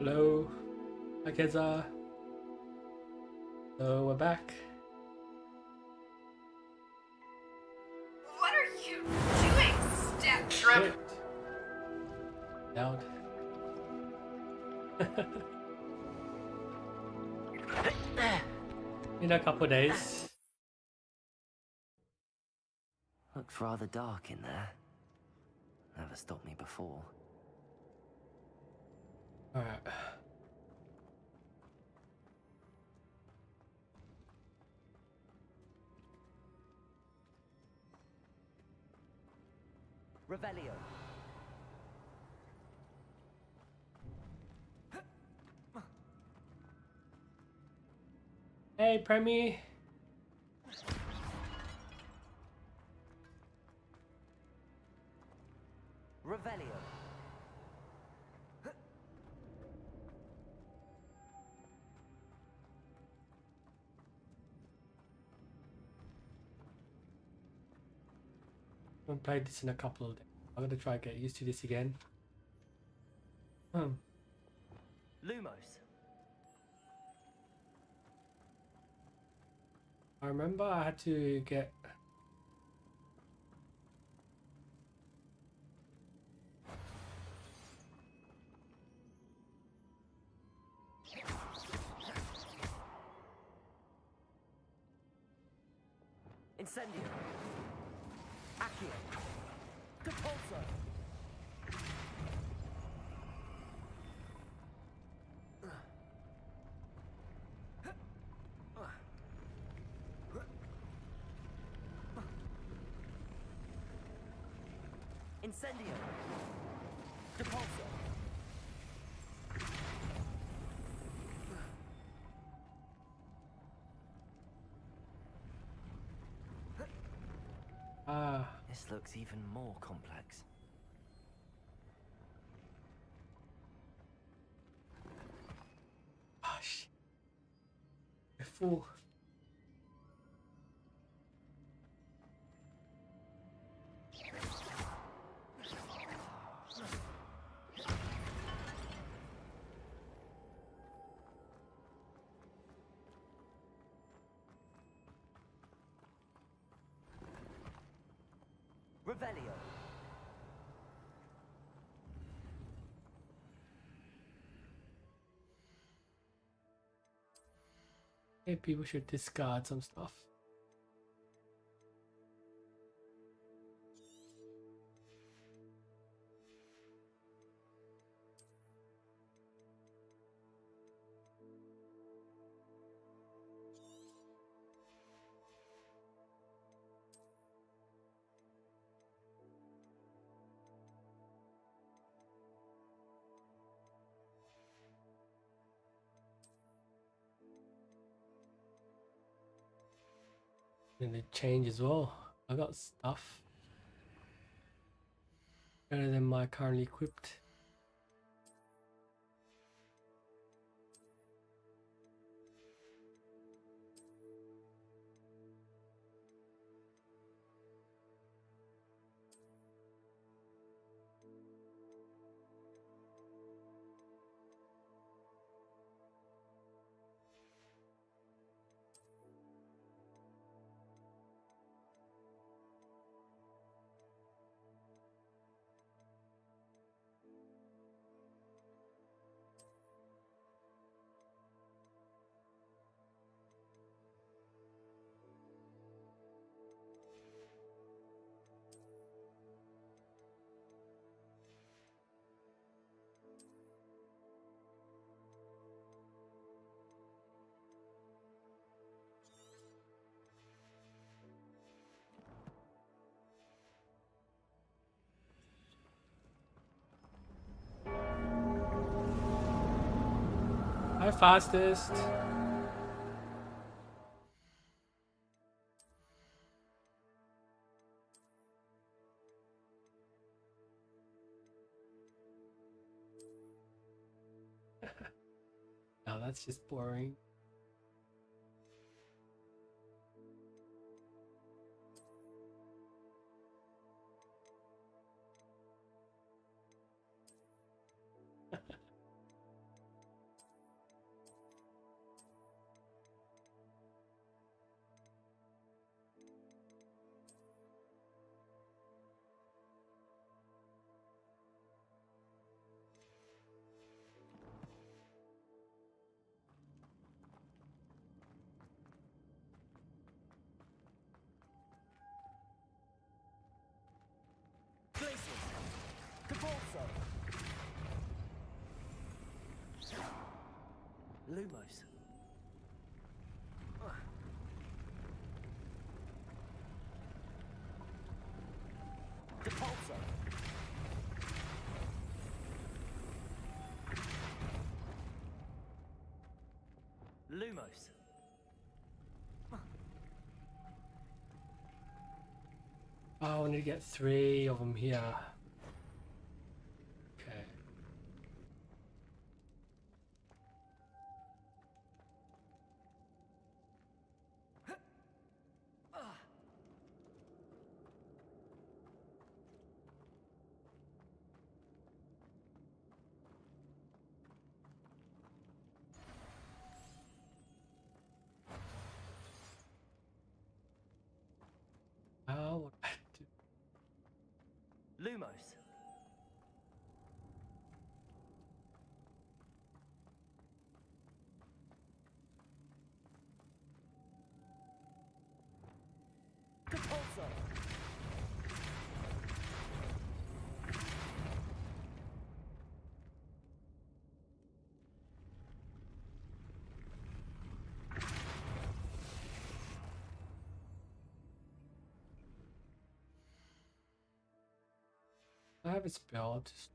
Hello, hi Keza. So we're back. What are you doing, Step Shrimp? Shit. Down. In a couple days. Looks rather dark in there. Never stopped me before. Alright. Revelio. Hey, Premi. Revelio. I haven't played this in a couple of days. I'm gonna try and get used to this again. Lumos. I remember I had to get Incendio. Accio. Depulso. Incendio. Depulso. This looks even more complex. shit. Before Revelio. maybe people should discard some stuff. And it change as well. I got stuff better than my currently equipped. Hi, fastest. Now that's just boring. Lumos. Depulso. Lumos. Oh, I need to get 3 of them here. Okay. How would I do? Lumos. Depulso. I have a spell. Just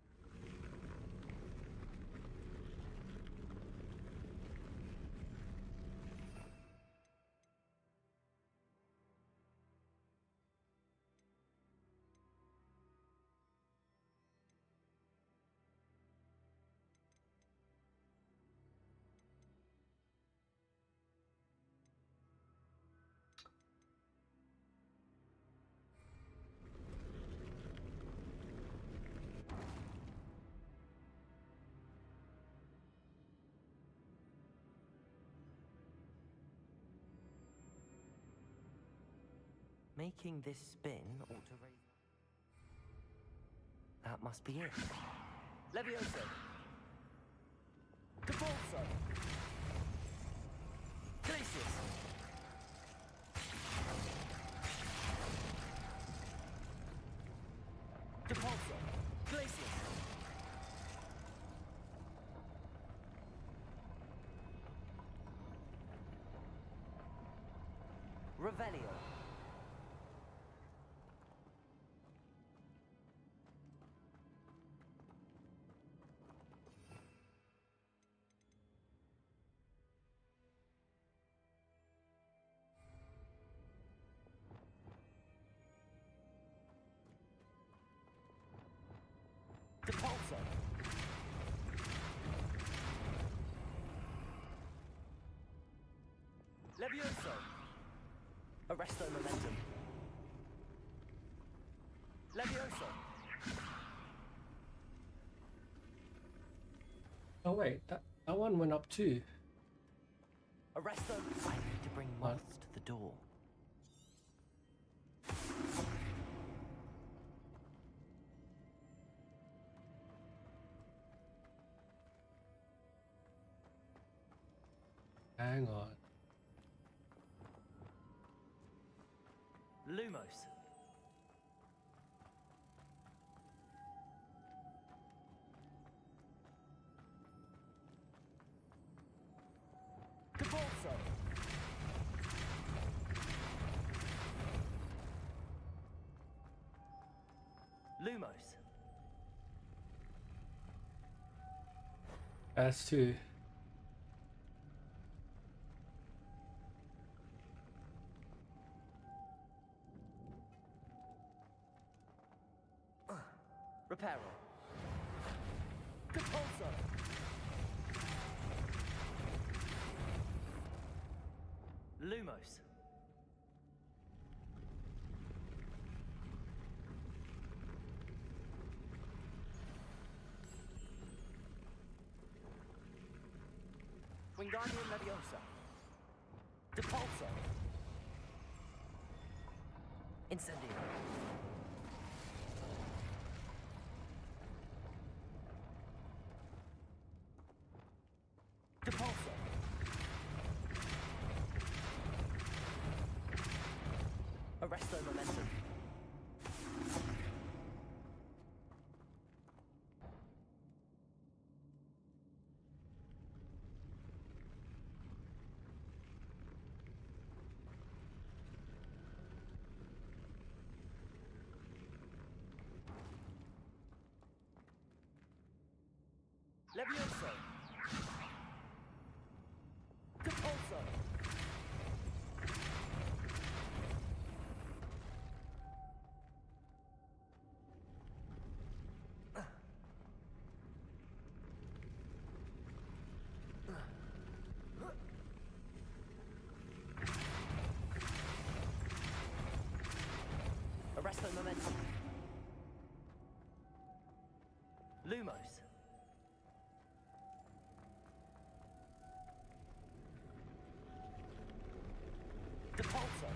Making this spin ought to raise... That must be it. Levioso. Depulso. Glacius. Depulso. Glacius. Revelio. Depulso. Levioso. Arresto momentum. Levioso. oh wait, that one went up too. Arresto. I need to bring What? moths to the door. Hang on. Lumos. Depulso. Lumos. That's 2. Reparo. Depulso. Lumos. Wingardium Leviosa. Depulso. Incendio. Depulso. Arresto momentum. Levioso! Depulso! Arresto momentum. Lumos. Depulso.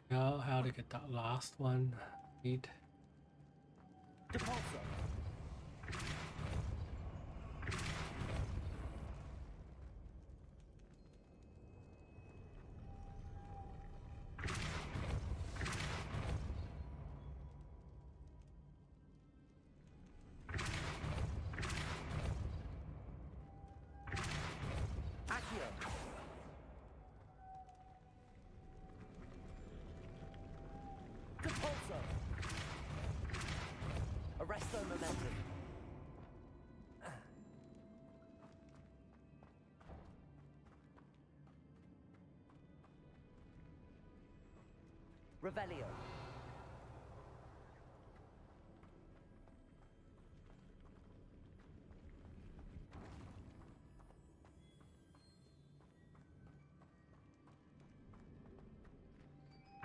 Now, how to get that last one? Read. Depulso. Accio. Depulso. Arresto momentum. Revelio.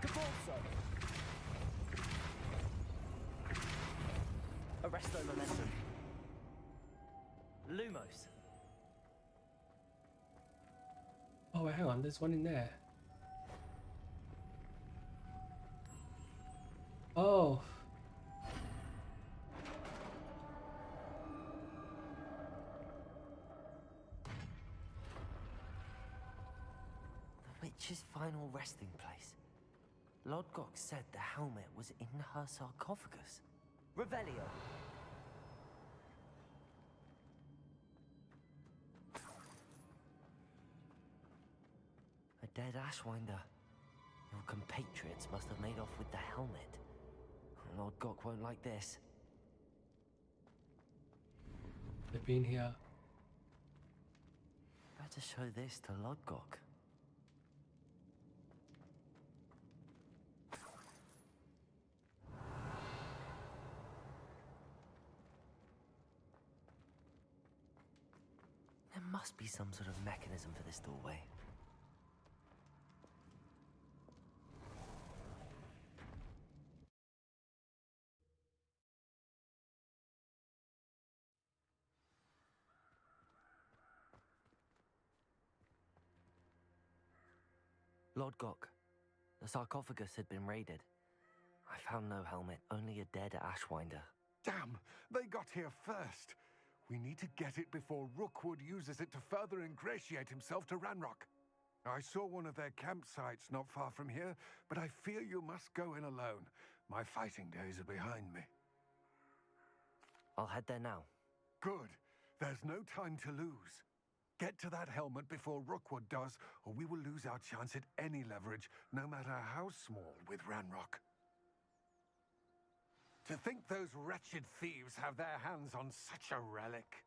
Depulso. Arresto momentum. Lumos. Oh, wait, hang on. There's one in there. Oh. The witch's final resting place. Lodgok said the helmet was in her sarcophagus. Revelio. A dead Ashwinder. Your compatriots must have made off with the helmet. Lodgok won't like this. They've been here. Better show this to Lodgok. There must be some sort of mechanism for this doorway. Lodgok, the sarcophagus had been raided. I found no helmet, only a dead Ashwinder. Damn! They got here first. We need to get it before Rookwood uses it to further ingratiate himself to Ranrock. I saw one of their campsites not far from here, but I fear you must go in alone. My fighting days are behind me. I'll head there now. Good. There's no time to lose. Get to that helmet before Rookwood does, or we will lose our chance at any leverage, no matter how small, with Ranrock. To think those wretched thieves have their hands on such a relic.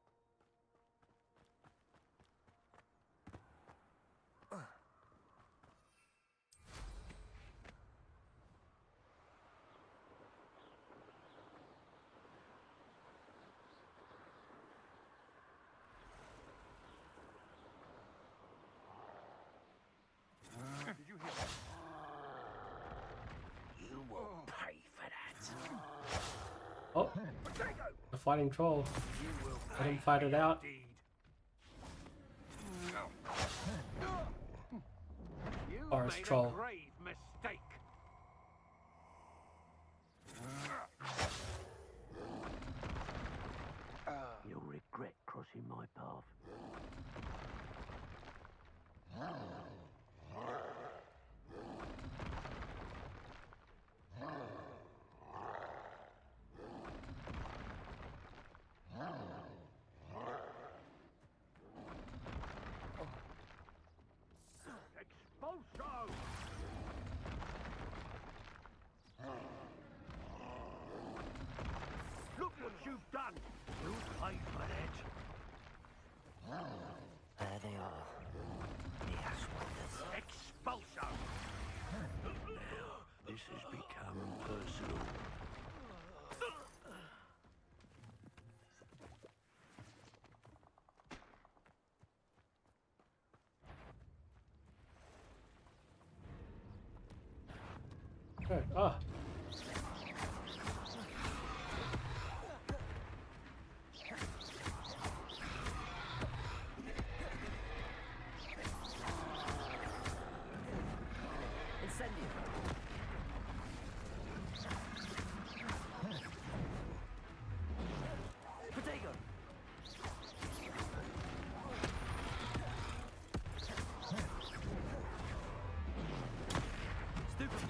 Did you hear that? You will pay for that. Oh, the fighting troll. You will Let pay him fight for it your out. deed. Forest made troll. a grave mistake. You'll regret crossing my path. Expulso! Look what you've done! You'll pay for that! There they are. The Ashwinders. Expulso! Now, this has become personal. Right. Ah. Incendio. Protego. Stupid.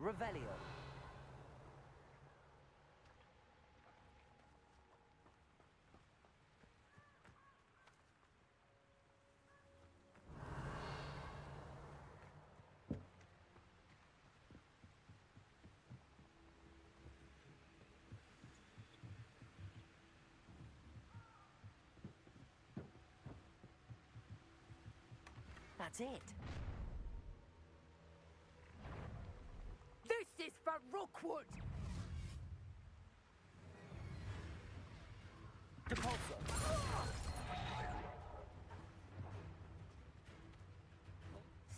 Revelio. That's it. This is for Rookwood! Depulso.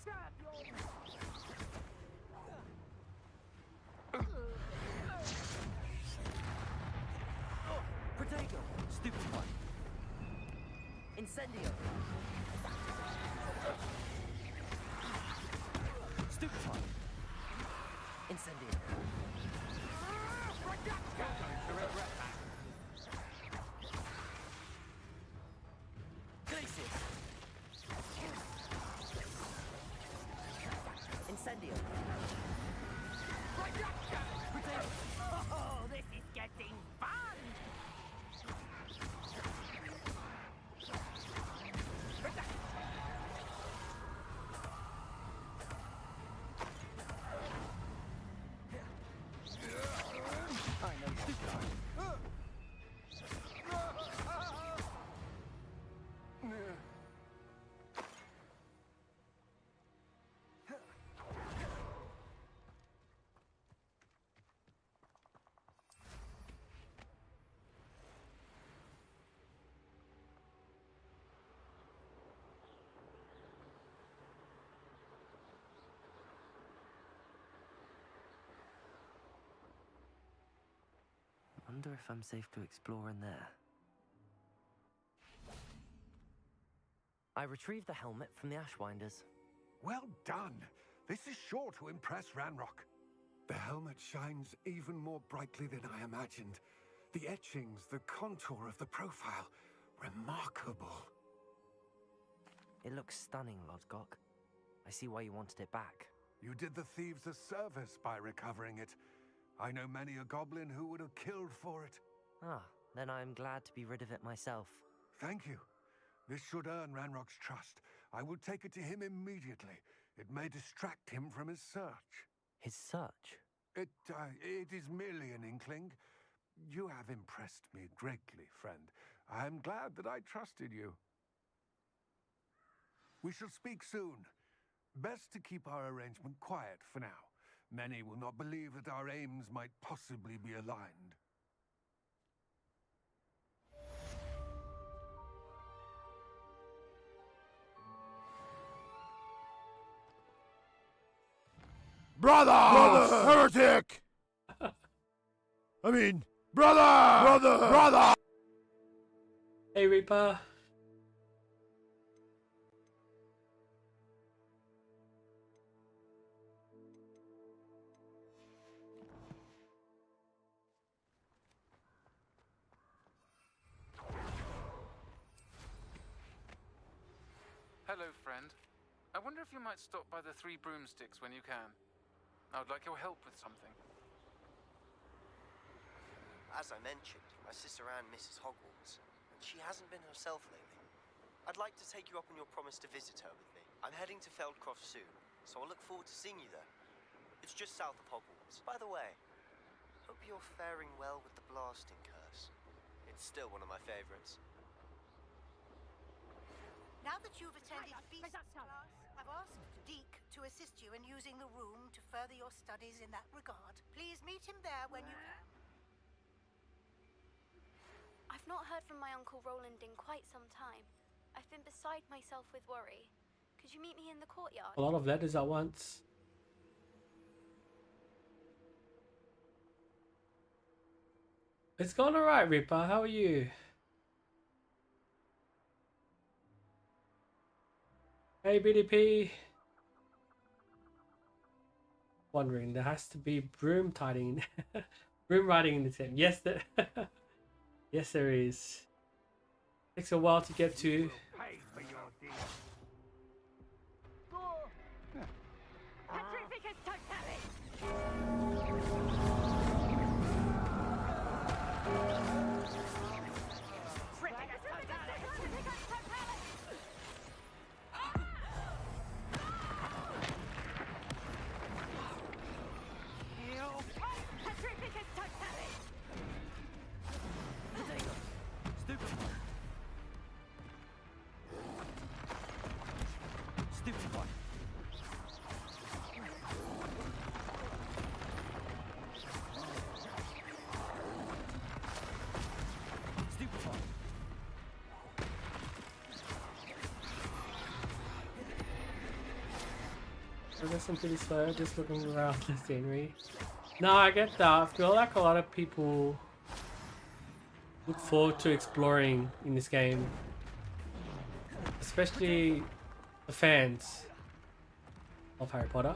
Stab your... Protego. Stupid one. Incendio. Stupid one. Incendio. Glacius. Incendio. Protego. Oh, this is getting fun! I know stupid one. Wonder if I'm safe to explore in there. I retrieved the helmet from the Ashwinders. Well done. This is sure to impress Ranrock. The helmet shines even more brightly than I imagined. The etchings, the contour of the profile, remarkable. It looks stunning, Lodgok. I see why you wanted it back. You did the thieves a service by recovering it. I know many a goblin who would have killed for it. Ah, then I'm glad to be rid of it myself. Thank you. This should earn Ranrock's trust. I will take it to him immediately. It may distract him from his search. His search? It is merely an inkling. You have impressed me greatly, friend. I am glad that I trusted you. We shall speak soon. Best to keep our arrangement quiet for now. Many will not believe that our aims might possibly be aligned. Brother! Heretic! I mean, brother! Hey Reaper. Hello, friend. I wonder if you might stop by the Three Broomsticks when you can. I would like your help with something. As I mentioned, my sister Anne misses Hogwarts, and she hasn't been herself lately. I'd like to take you up on your promise to visit her with me. I'm heading to Feldcroft soon, so I'll look forward to seeing you there. It's just south of Hogwarts. By the way, hope you're faring well with the blasting curse. It's still one of my favorites. Now that you've attended Beast class, I've asked Deke to assist you in using the room to further your studies in that regard. Please meet him there when you can. I've not heard from my Uncle Roland in quite some time. I've been beside myself with worry. Could you meet me in the courtyard? A lot of letters at once. It's gone alright, Reaper. How are you? Hey, BDP. Wondering, there has to be broom tiding, broom riding in the team. Yes, there. Yes, there is. Takes a while to get to. Pay for your deeds. Petrificus totalis! Petrificus totalis! Petrificus totalis! Stupid one. Stupid one. I guess I'm pretty slow, just looking around the scenery. No, I get that. I feel like a lot of people look forward to exploring in this game, especially the fans of Harry Potter.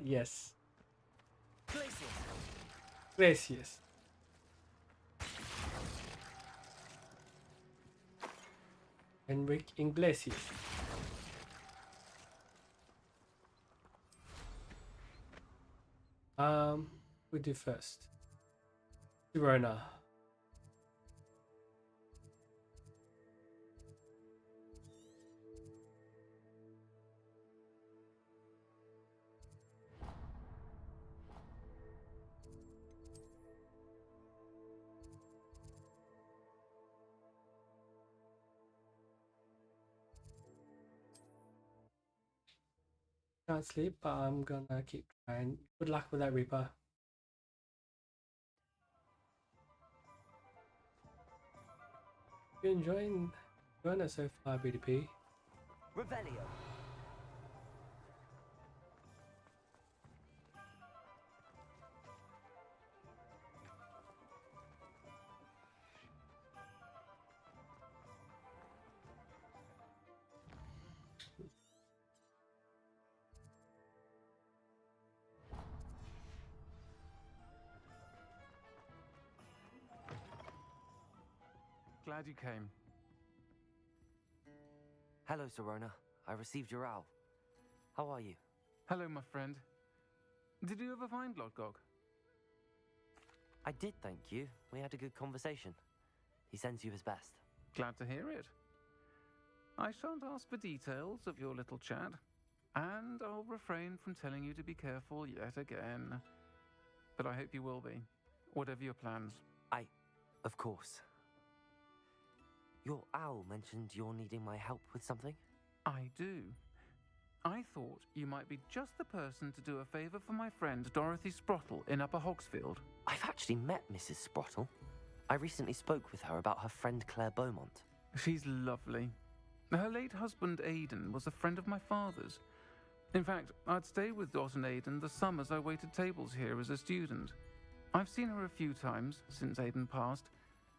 Yes. Gracias. Enrique Iglesias. We do first. Verona. Can't sleep, but I'm gonna keep trying. Good luck with that, Reaper. You enjoying it so far, BDP? Revelio. glad you came. Hello, Serona. I received your owl. How are you? Hello, my friend. Did you ever find Lodgok? I did, thank you. We had a good conversation. He sends you his best. Glad to hear it. I shan't ask for details of your little chat, and I'll refrain from telling you to be careful yet again. But I hope you will be, whatever your plans. Of course. Your owl mentioned you're needing my help with something? I do. I thought you might be just the person to do a favor for my friend Dorothy Sprottle in Upper Hogsfield. I've actually met Mrs. Sprottle. I recently spoke with her about her friend Claire Beaumont. She's lovely. Her late husband Aidan was a friend of my father's. In fact, I'd stayed with Dot and Aidan the summers I waited tables here as a student. I've seen her a few times since Aidan passed,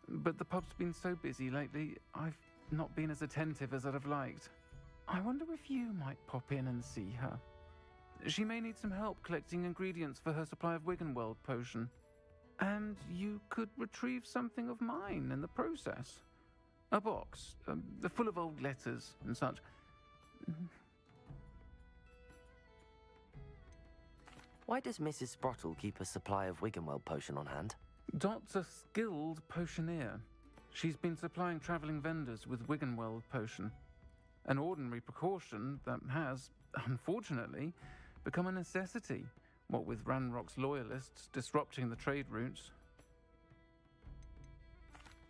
but the pub's been so busy lately, I've not been as attentive as I'd have liked. I wonder if you might pop in and see her. She may need some help collecting ingredients for her supply of Wiggenweld potion. And you could retrieve something of mine in the process. A box, full of old letters and such. Why does Mrs. Sprottle keep a supply of Wiggenweld potion on hand? Dot's a skilled potioneer. She's been supplying travelling vendors with Wiggenweld potion. An ordinary precaution that has, unfortunately, become a necessity, what with Ranrock's loyalists disrupting the trade routes.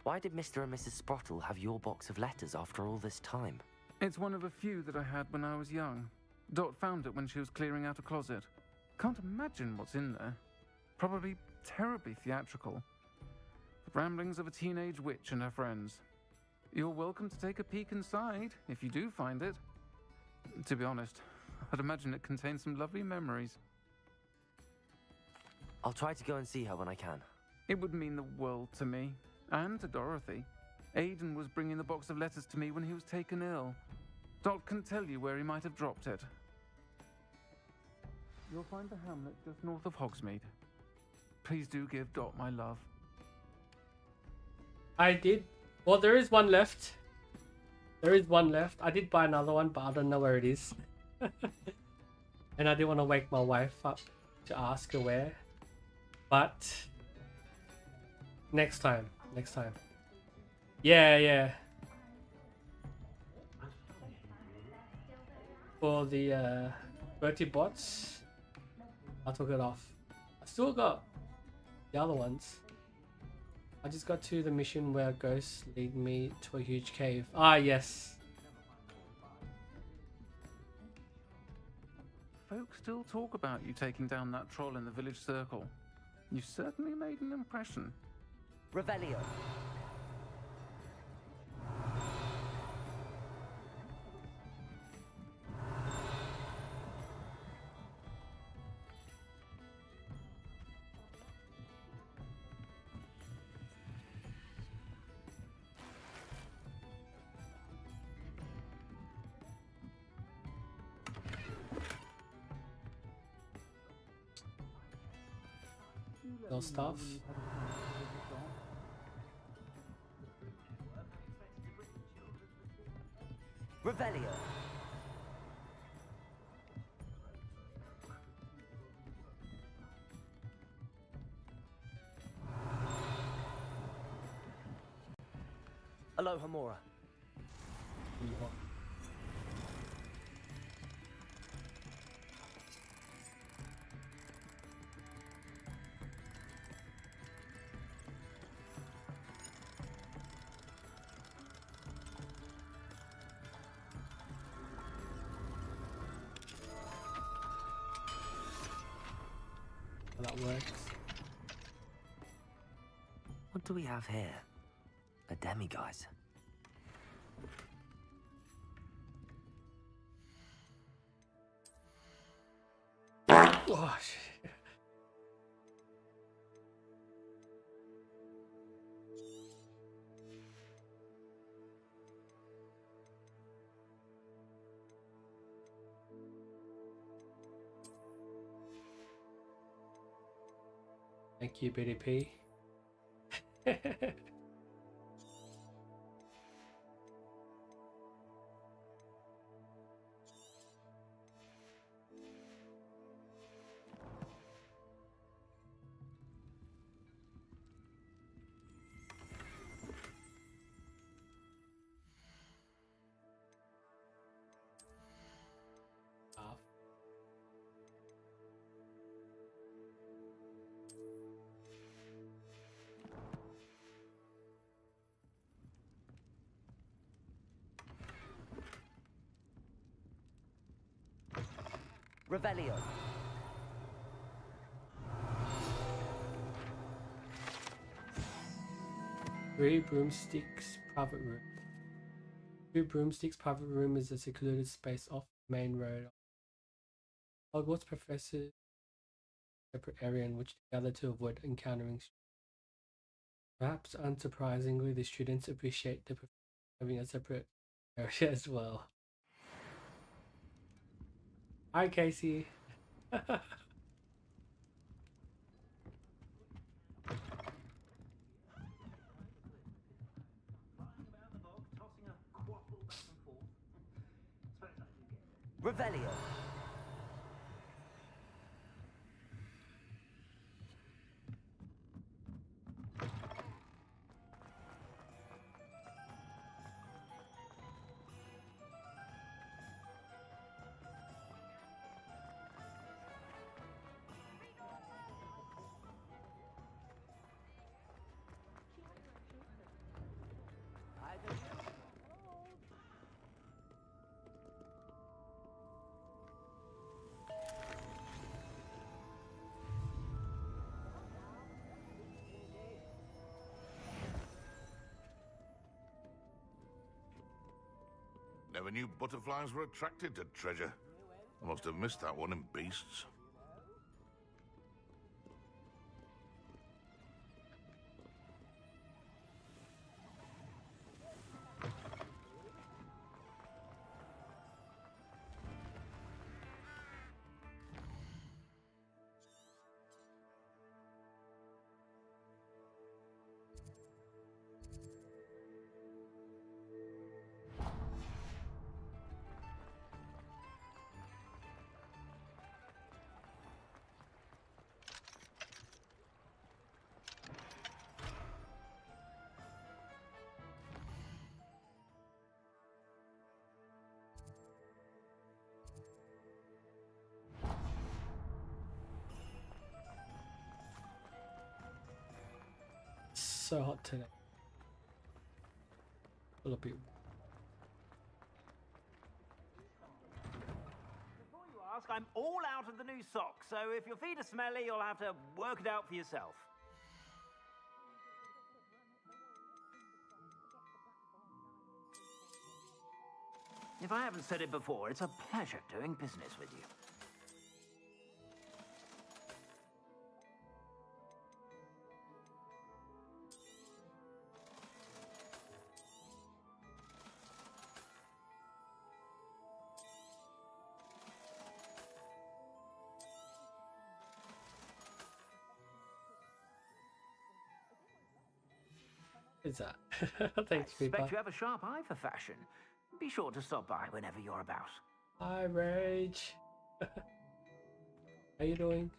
Why did Mr. and Mrs. Sprottle have your box of letters after all this time? It's one of a few that I had when I was young. Dot found it when she was clearing out a closet. Can't imagine what's in there. Probably terribly theatrical. The ramblings of a teenage witch and her friends. You're welcome to take a peek inside, if you do find it. To be honest, I'd imagine it contains some lovely memories. I'll try to go and see her when I can. It would mean the world to me, and to Dorothy. Aidan was bringing the box of letters to me when he was taken ill. Dot can tell you where he might have dropped it. You'll find the hamlet just north of Hogsmeade. Please do give Dot my love. I did. Well, there is one left. There is one left. I did buy another one, but I don't know where it is. And I didn't want to wake my wife up to ask her where. But next time. Next time. Yeah. For the Bertie bots, I took it off. I still got the other ones. I just got to the mission where ghosts lead me to a huge cave. Ah, yes. Folks still talk about you taking down that troll in the village circle. You certainly made an impression. Revelio. No stuff. Revelio. Aloha Mora. That works. What do we have here? A demiguise. Oh, shit. Thank you, BDP. Revelio. Three broomsticks private room. Three broomsticks private room is a secluded space off the main road. Hogwarts professors separate area in which to gather to avoid encountering. Perhaps unsurprisingly, the students appreciate the professors having a separate area as well. Hi, Casey. Revelio. Never knew butterflies were attracted to treasure. I must have missed that one in Beasts. So hot today. A little bit. Before you ask, I'm all out of the new socks, so if your feet are smelly, you'll have to work it out for yourself. If I haven't said it before, it's a pleasure doing business with you. Is that? Thanks, I suspect Reaper. you have a sharp eye for fashion. Be sure to stop by whenever you're about. Hi, Rage. How you doing?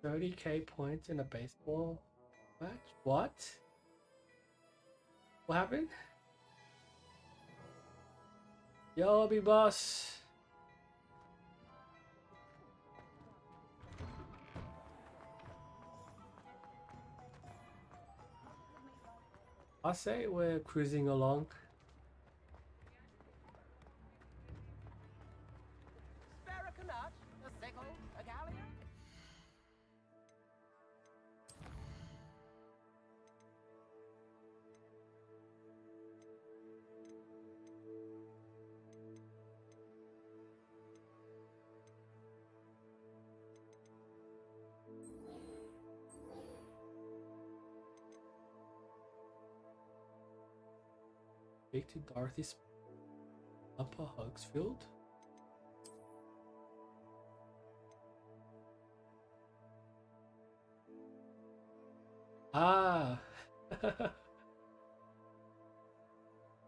$30K points in a baseball match? What? What happened? Yo, big boss. I say we're cruising along. Speak to Dorothy's Upper Hogsfield. Ah,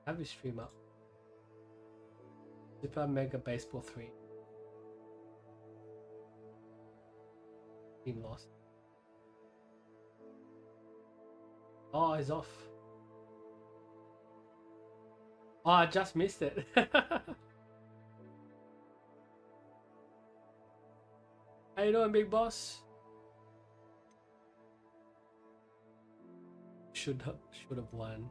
have you stream up? Super Mega Baseball 3. Team lost. Oh, he's off. Oh, I just missed it. How you doing, big boss? Should have won.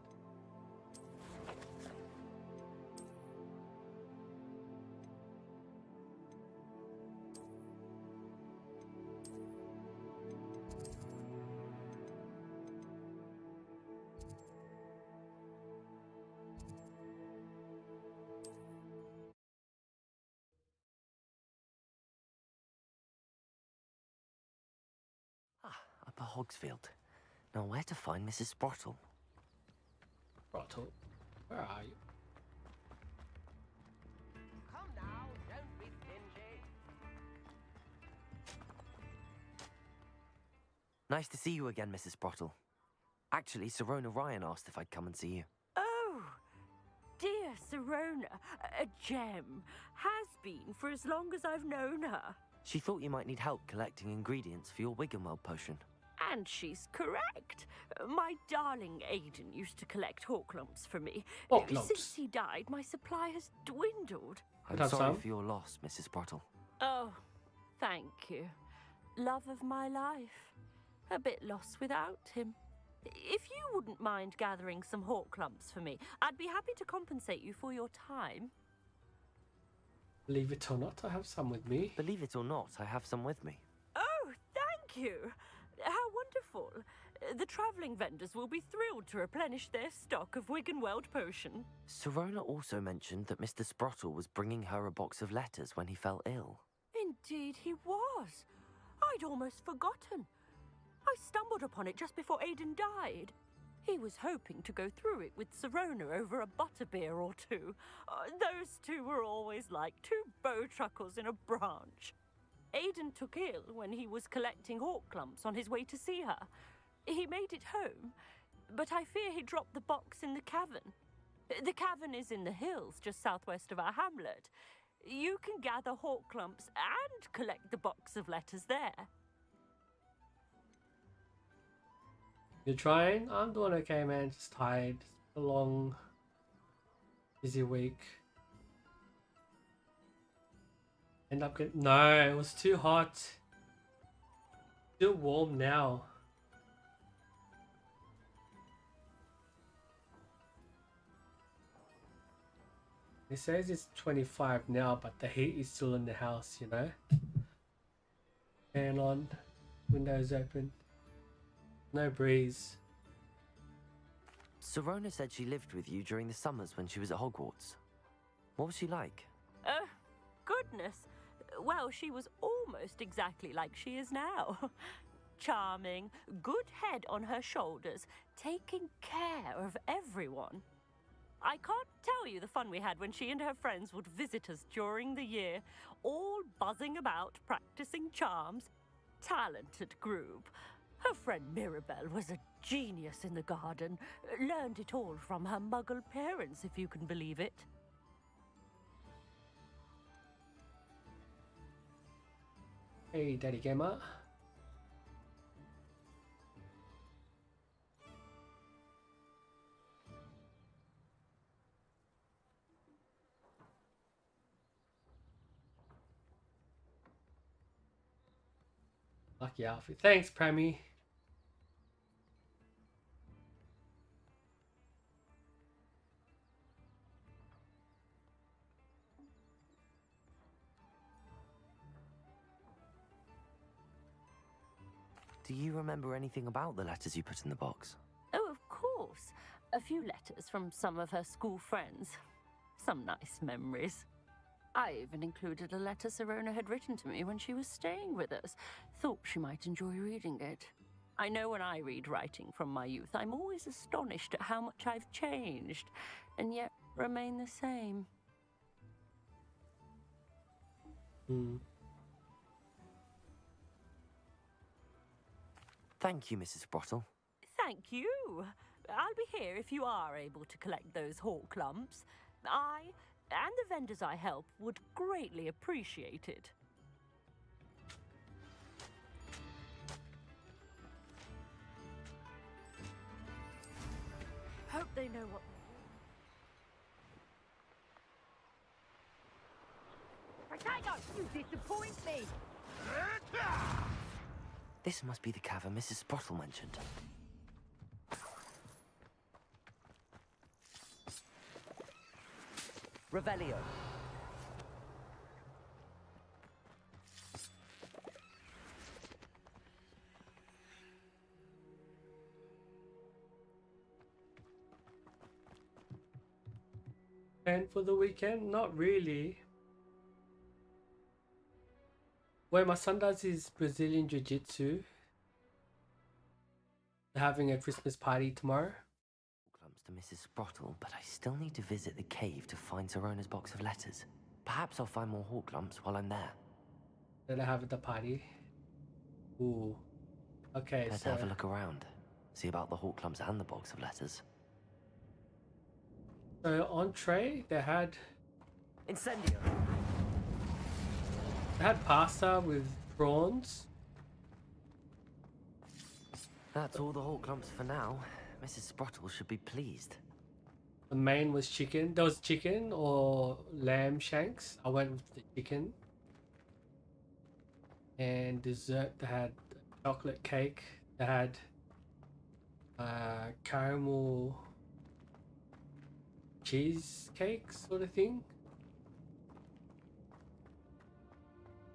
Hogsfield. Now, where to find Mrs. Sprottle? Sprottle, where are you? Come now, don't be stingy. Nice to see you again, Mrs. Sprottle. Actually, Sirona Ryan asked if I'd come and see you. Oh, dear Sirona, a gem. Has been for as long as I've known her. She thought you might need help collecting ingredients for your Wiggenweld potion. And she's correct. My darling Aiden used to collect hawk lumps for me. Hawk lumps? Since he died, my supply has dwindled. I'm Have sorry some? for your loss, Mrs. Sprottle. Oh, thank you. Love of my life. A bit lost without him. If you wouldn't mind gathering some hawk lumps for me, I'd be happy to compensate you for your time. Believe it or not, I have some with me. Believe it or not, I have some with me. Oh, thank you. How wonderful. The travelling vendors will be thrilled to replenish their stock of Wiggenweld potion. Sirona also mentioned that Mr. Sprottle was bringing her a box of letters when he fell ill. Indeed he was. I'd almost forgotten. I stumbled upon it just before Aiden died. He was hoping to go through it with Sirona over a butterbeer or two. Those two were always like two bowtruckles in a branch. Aiden took ill when he was collecting hawk lumps on his way to see her. He made it home, but I fear he dropped the box in the cavern. The cavern is in the hills just southwest of our hamlet. You can gather hawk lumps and collect the box of letters there. You're trying? I'm doing okay, man. Just tired. A long, busy week. End up getting... No, it was too hot. Still warm now. It says it's 25 now, but the heat is still in the house, you know? Fan on, windows open. No breeze. Sirona said she lived with you during the summers when she was at Hogwarts. What was she like? Goodness. Well, she was almost exactly like she is now. Charming, good head on her shoulders, taking care of everyone. I can't tell you the fun we had when she and her friends would visit us during the year, all buzzing about, practicing charms. Talented group. Her friend Mirabelle was a genius in the garden. Learned it all from her muggle parents, if you can believe it. Hey, Daddy Gamer. Lucky outfit. Thanks, Premi. Do you remember anything about the letters you put in the box? Oh, of course. A few letters from some of her school friends. Some nice memories. I even included a letter Sirona had written to me when she was staying with us. Thought she might enjoy reading it. I know when I read writing from my youth, I'm always astonished at how much I've changed, and yet remain the same. Thank you, Mrs. Sprottle. Thank you. I'll be here if you are able to collect those hawk lumps. I and the vendors I help would greatly appreciate it. Hope they know what... Potato, you disappoint me! This must be the cavern Mrs. Sprottle mentioned. Revelio. And for the weekend, not really. Where my son does his Brazilian Jiu-Jitsu. having a Christmas party tomorrow. Clumps to Mrs. Sprottle, but I still need to visit the cave to find Serona's box of letters. Perhaps I'll find more hawk lumps while I'm there. That I have at the party. Ooh. Okay, Better so have a look around. See about the hawk lumps and the box of letters. so on tray they had Incendio! pasta with prawns. That's all the hawk lumps for now. Mrs. Sprottle should be pleased. The main was chicken. There was chicken or lamb shanks. I went with the chicken. And dessert, they had chocolate cake. They had caramel cheesecake sort of thing.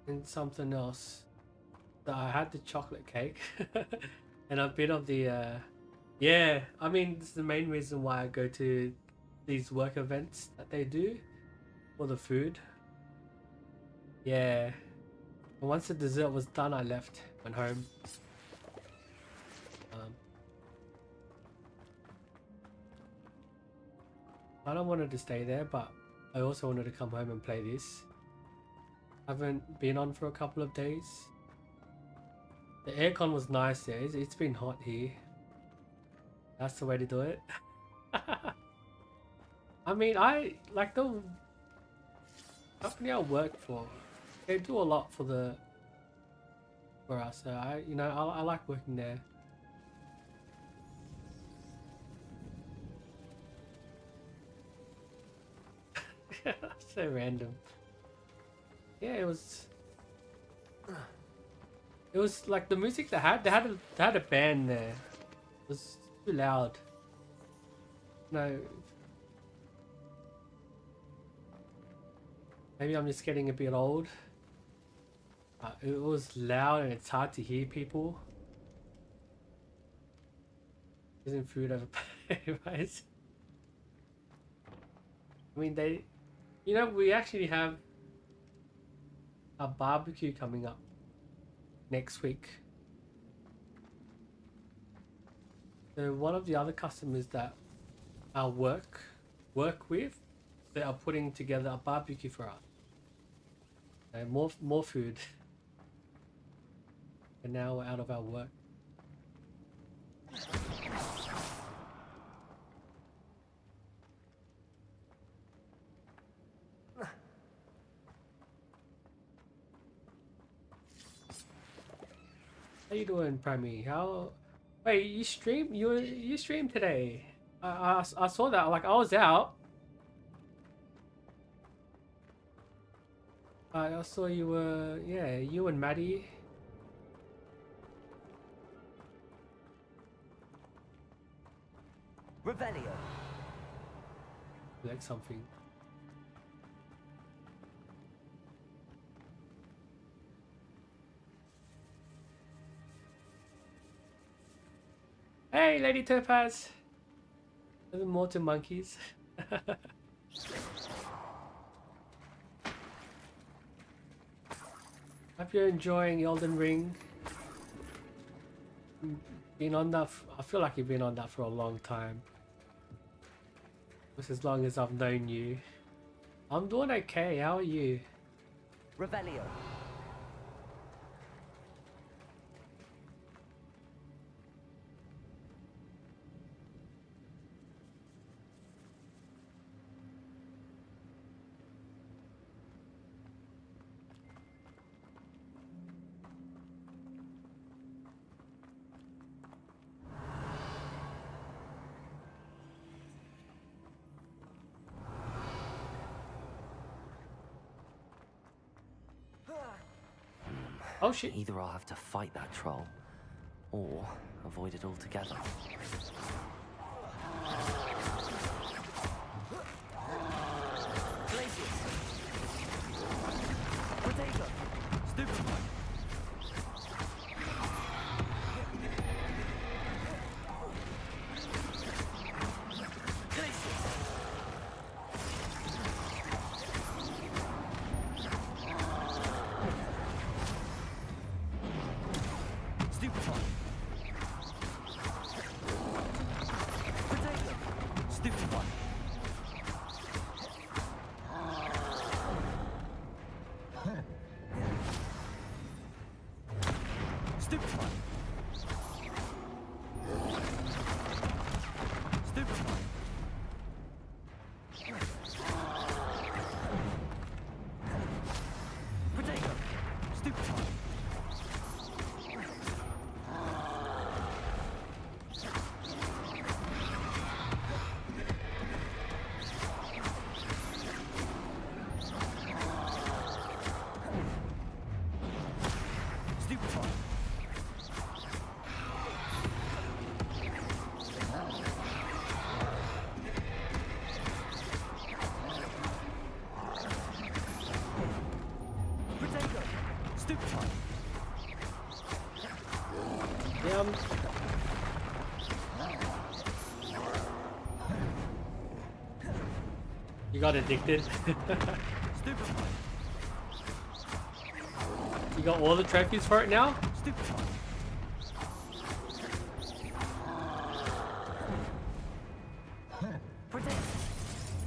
And something else. So I had the chocolate cake. And a bit of the yeah, I mean, it's the main reason why I go to these work events that they do for the food. Yeah. And once the dessert was done, I left, went home. I don't wanted to stay there, but I also wanted to come home and play this. I haven't been on for a couple of days. The aircon was nice there. It's been hot here. That's the way to do it. I mean, I like the company I work for. They do a lot for us. So I like working there. So random. Yeah, it was like the music they had a band there. It was too loud. No. Maybe I'm just getting a bit old. It was loud and it's hard to hear people. Isn't food overpaid, right? I mean, we actually have a barbecue coming up next week. So one of the other customers that I work with, they are putting together a barbecue for us. And more food. And now we're out of our work. How you doing, Premi? Wait, you stream? You streamed today? I saw that. Like, I was out. I saw you were, yeah, you and Maddie. Revelio. Like something. Hey, Lady Topaz. There's more to monkeys. Hope you're enjoying Elden Ring. Been on that. I feel like you've been on that for a long time. Just as long as I've known you. I'm doing okay. How are you? Revelio. Oh shit. Either I'll have to fight that troll, or avoid it altogether. down. You got addicted. You got all the trophies for it now?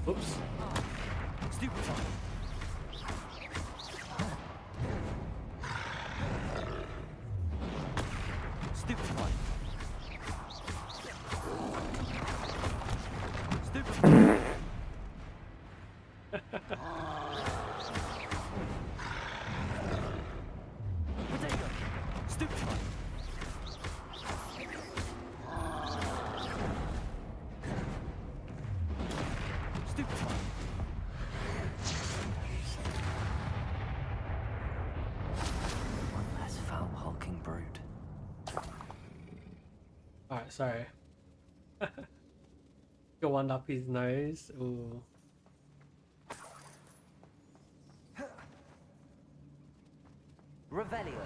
Oops. One less foul hulking brute. Alright, sorry. Go one up his nose. Ooh. Revelio.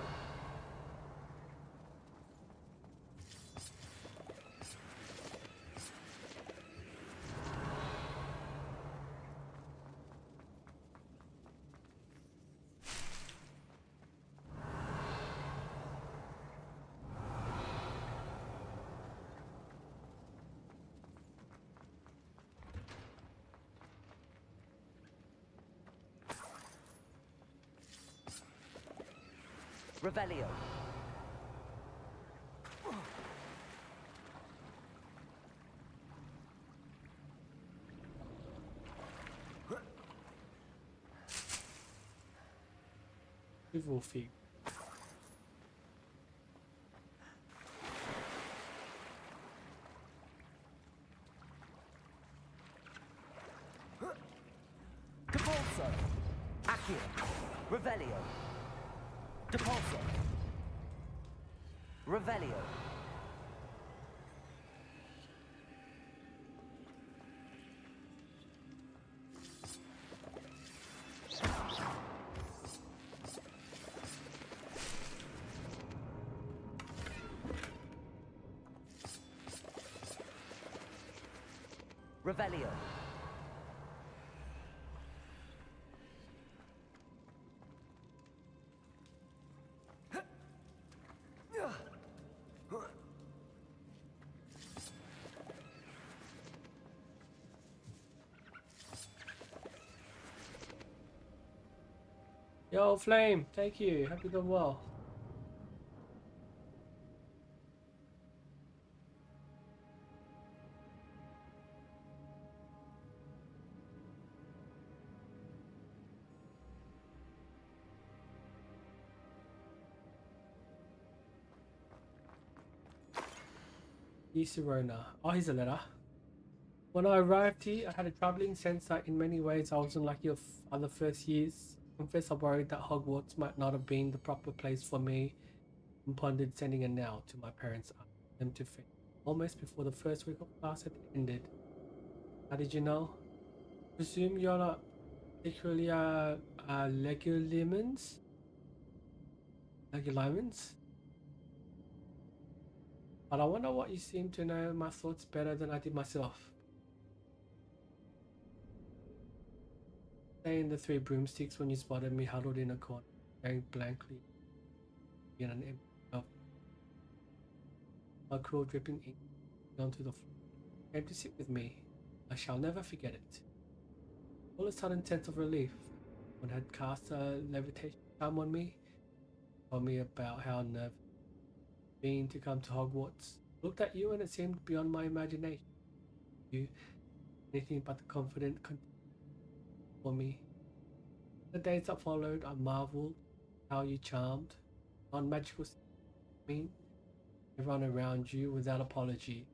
Revelio. Evil feet. Capolso. Accio. Revelio. Depulso. Revelio. Revelio. Yo, Flame, thank you. Hope you done well. Serona. Oh, here's a letter. When I arrived here, I had a troubling sense that in many ways I wasn't like your other first years. I confess I worried that Hogwarts might not have been the proper place for me and pondered sending a note to my parents asking them to finish almost before the first week of class had ended. How did you know? Presume you're not particularly Legulimens? Legulimens? But I wonder what you seem to know my thoughts better than I did myself. Saying the three broomsticks when you spotted me huddled in a corner, staring blankly in an empty cup. My cruel dripping ink onto the floor. Came to sit with me. I shall never forget it. All a sudden sense of relief. One had cast a levitation charm on me. Told me about how nervous been to come to Hogwarts. Looked at you and it seemed beyond my imagination. You, anything but the confident for me. The days that followed, I marveled how you charmed, non-magical mean everyone around you without apology.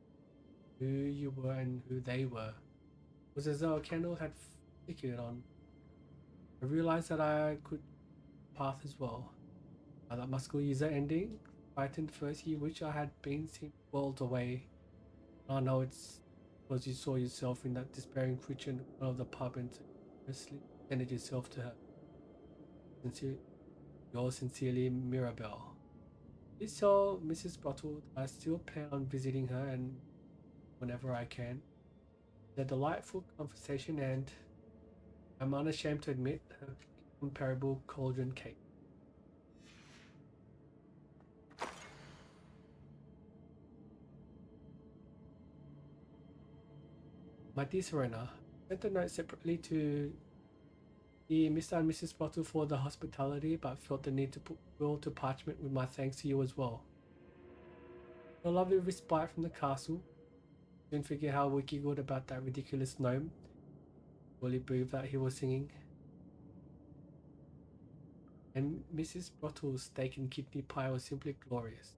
Who you were and who they were. It was as though a candle had flickered on. I realized that I could path as well. By that my school years are ending, frightened first year which I had been seemed worlds away. I know it's because you saw yourself in that despairing creature in the corner of the pub and seriously extended yourself to her. Yours sincerely, Mirabelle. Please tell Mrs. Bottle that I still plan on visiting her and whenever I can. The delightful conversation and I'm unashamed to admit her comparable cauldron cake. My dear Serena, I sent a note separately to the Mr. and Mrs. Bottle for the hospitality, but felt the need to put will to parchment with my thanks to you as well. A lovely respite from the castle. Didn't forget how we giggled about that ridiculous gnome. Fully believed that he was singing. And Mrs. Bottle's steak and kidney pie was simply glorious.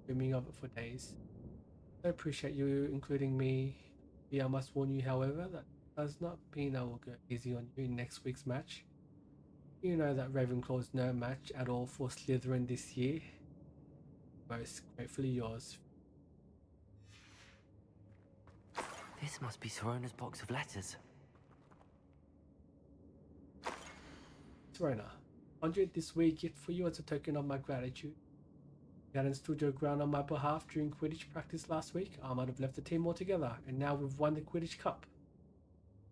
Dreaming of it for days. I appreciate you including me. I must warn you, however, that does not mean I will go easy on you in next week's match. You know that Ravenclaw's no match at all for Slytherin this year. Most gratefully yours. This must be Sirona's box of letters. Serena, 100 this week gift for you as a token of my gratitude. You hadn't stood your ground on my behalf during Quidditch practice last week, I might have left the team altogether, and now we've won the Quidditch Cup.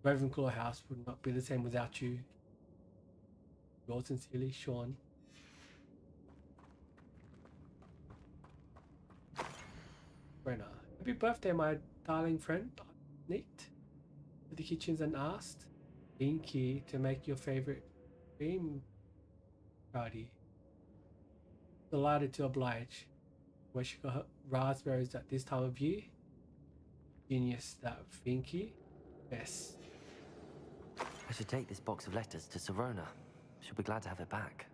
Ravenclaw House would not be the same without you. Yours sincerely, Sean. Serena, happy birthday, my darling friend. Neat. To the kitchens and asked Binky to make your favorite cream party. Delighted to oblige. Where she got her raspberries at this time of year. Genius, that Binky. Yes. I should take this box of letters to Sirona. She'll be glad to have it back.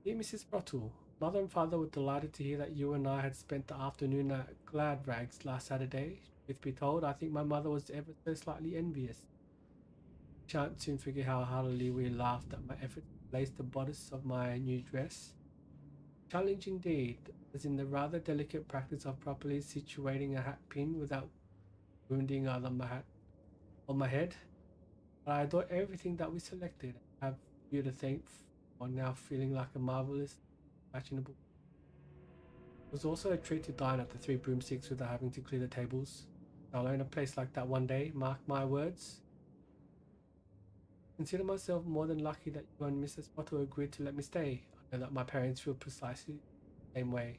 Dear Mrs. Bottle, Mother and Father were delighted to hear that you and I had spent the afternoon at Glad Rags last Saturday. Truth be told, I think my mother was ever so slightly envious. Shan't soon forget how heartily we laughed at my effort to lace the bodice of my new dress. Challenge indeed, as in the rather delicate practice of properly situating a hat pin without wounding either my hat or my head. But I adore everything that we selected. I have you to thank for now feeling like a marvelous, fashionable. It was also a treat to dine at the Three Broomsticks without having to clear the tables. I'll own a place like that one day, mark my words. Consider myself more than lucky that you and Mrs. Potter agreed to let me stay. I know that my parents feel precisely the same way.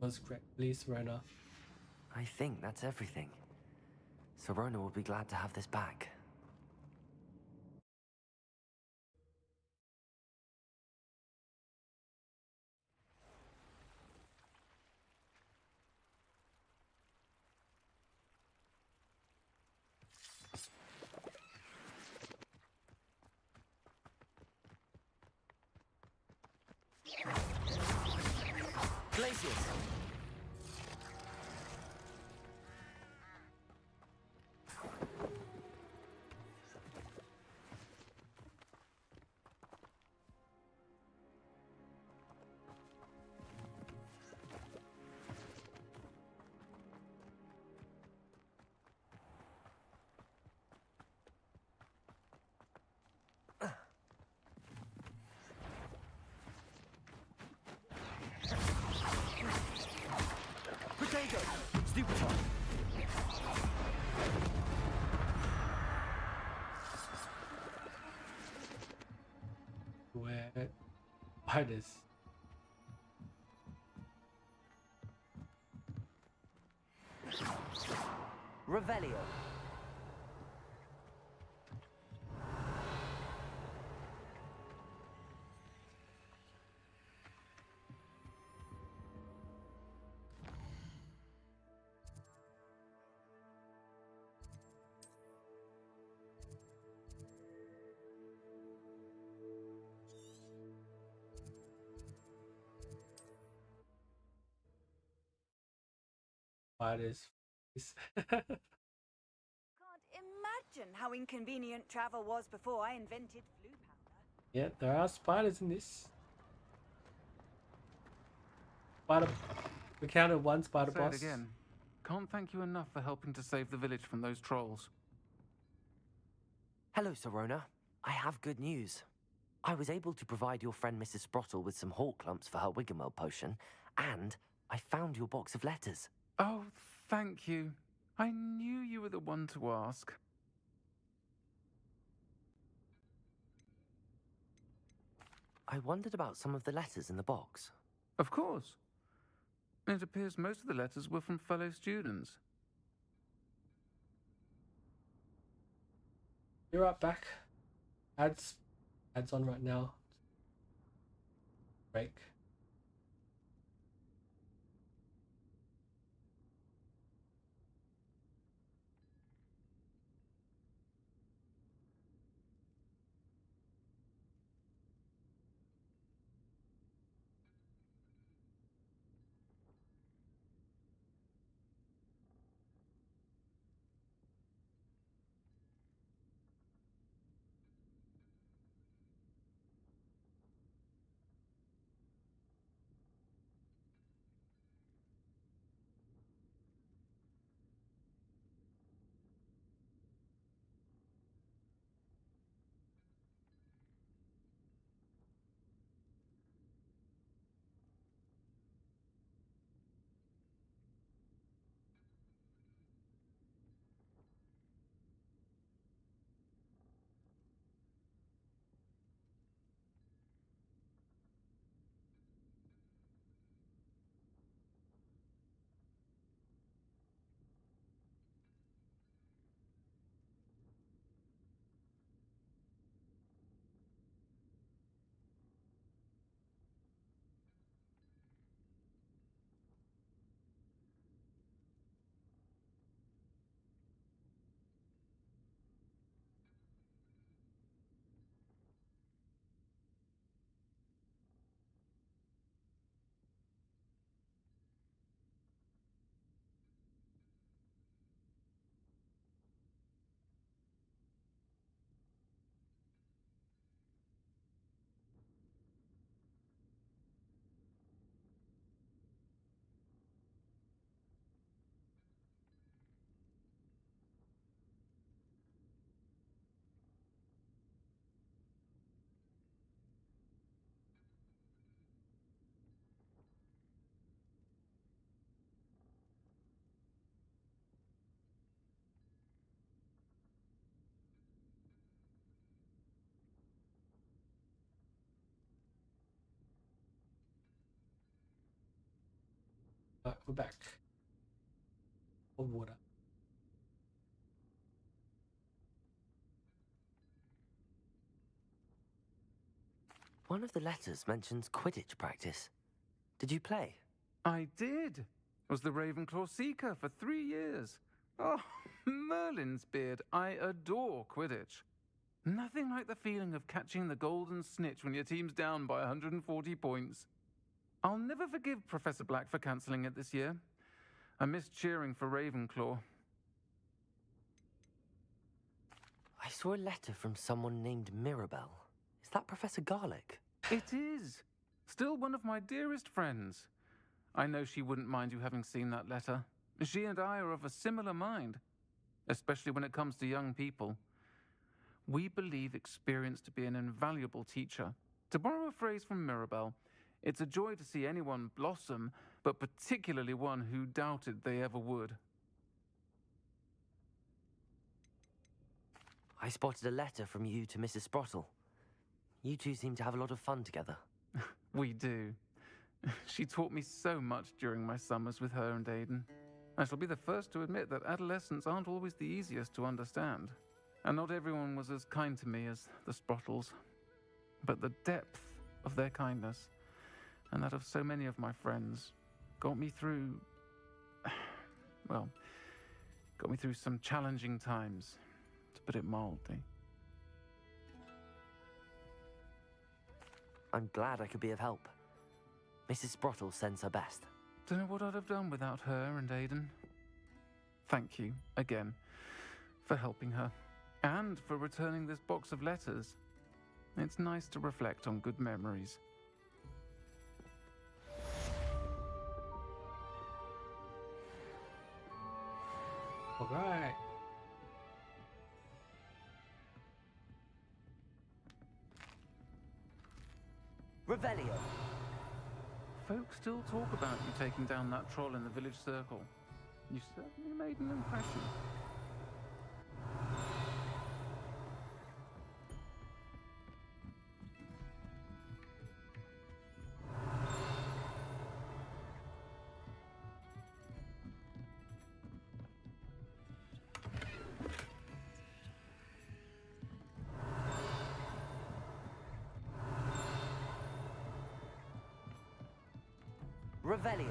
It was gratefully, Serena. I think that's everything. Sirona will be glad to have this back. Glaciers! Potato! Stupefy! Where spiders. Revelio. Spiders. Can't imagine how inconvenient travel was before I invented flu powder. Yeah, there are spiders in this. Spider. We counted one spider Say boss. it again. Can't thank you enough for helping to save the village from those trolls. Hello, Sirona. I have good news. I was able to provide your friend Mrs. Sprottle with some hawk clumps for her Wiggenweld potion, and I found your box of letters. Oh, thank you. I knew you were the one to ask. I wondered about some of the letters in the box. Of course. It appears most of the letters were from fellow students. Be right back. Ads on right now. Break. We're back. Of water. One of the letters mentions Quidditch practice. Did you play? I did. Was the Ravenclaw Seeker for 3 years. Oh, Merlin's beard. I adore Quidditch. Nothing like the feeling of catching the golden snitch when your team's down by 140 points. I'll never forgive Professor Black for cancelling it this year. I missed cheering for Ravenclaw. I saw a letter from someone named Mirabelle. Is that Professor Garlick? It is. Still one of my dearest friends. I know she wouldn't mind you having seen that letter. She and I are of a similar mind, especially when it comes to young people. We believe experience to be an invaluable teacher. To borrow a phrase from Mirabelle, it's a joy to see anyone blossom, but particularly one who doubted they ever would. I spotted a letter from you to Mrs. Sprottle. You two seem to have a lot of fun together. We do. She taught me so much during my summers with her and Aidan. I shall be the first to admit that adolescents aren't always the easiest to understand. And not everyone was as kind to me as the Sprottles. But the depth of their kindness, and that of so many of my friends, got me through... well, got me through some challenging times, to put it mildly. I'm glad I could be of help. Mrs. Sprottle sends her best. Don't know what I'd have done without her and Aidan. Thank you, again, for helping her, and for returning this box of letters. It's nice to reflect on good memories. All right. Revelio. Folks still talk about you taking down that troll in the village circle. You certainly made an impression. Revelio.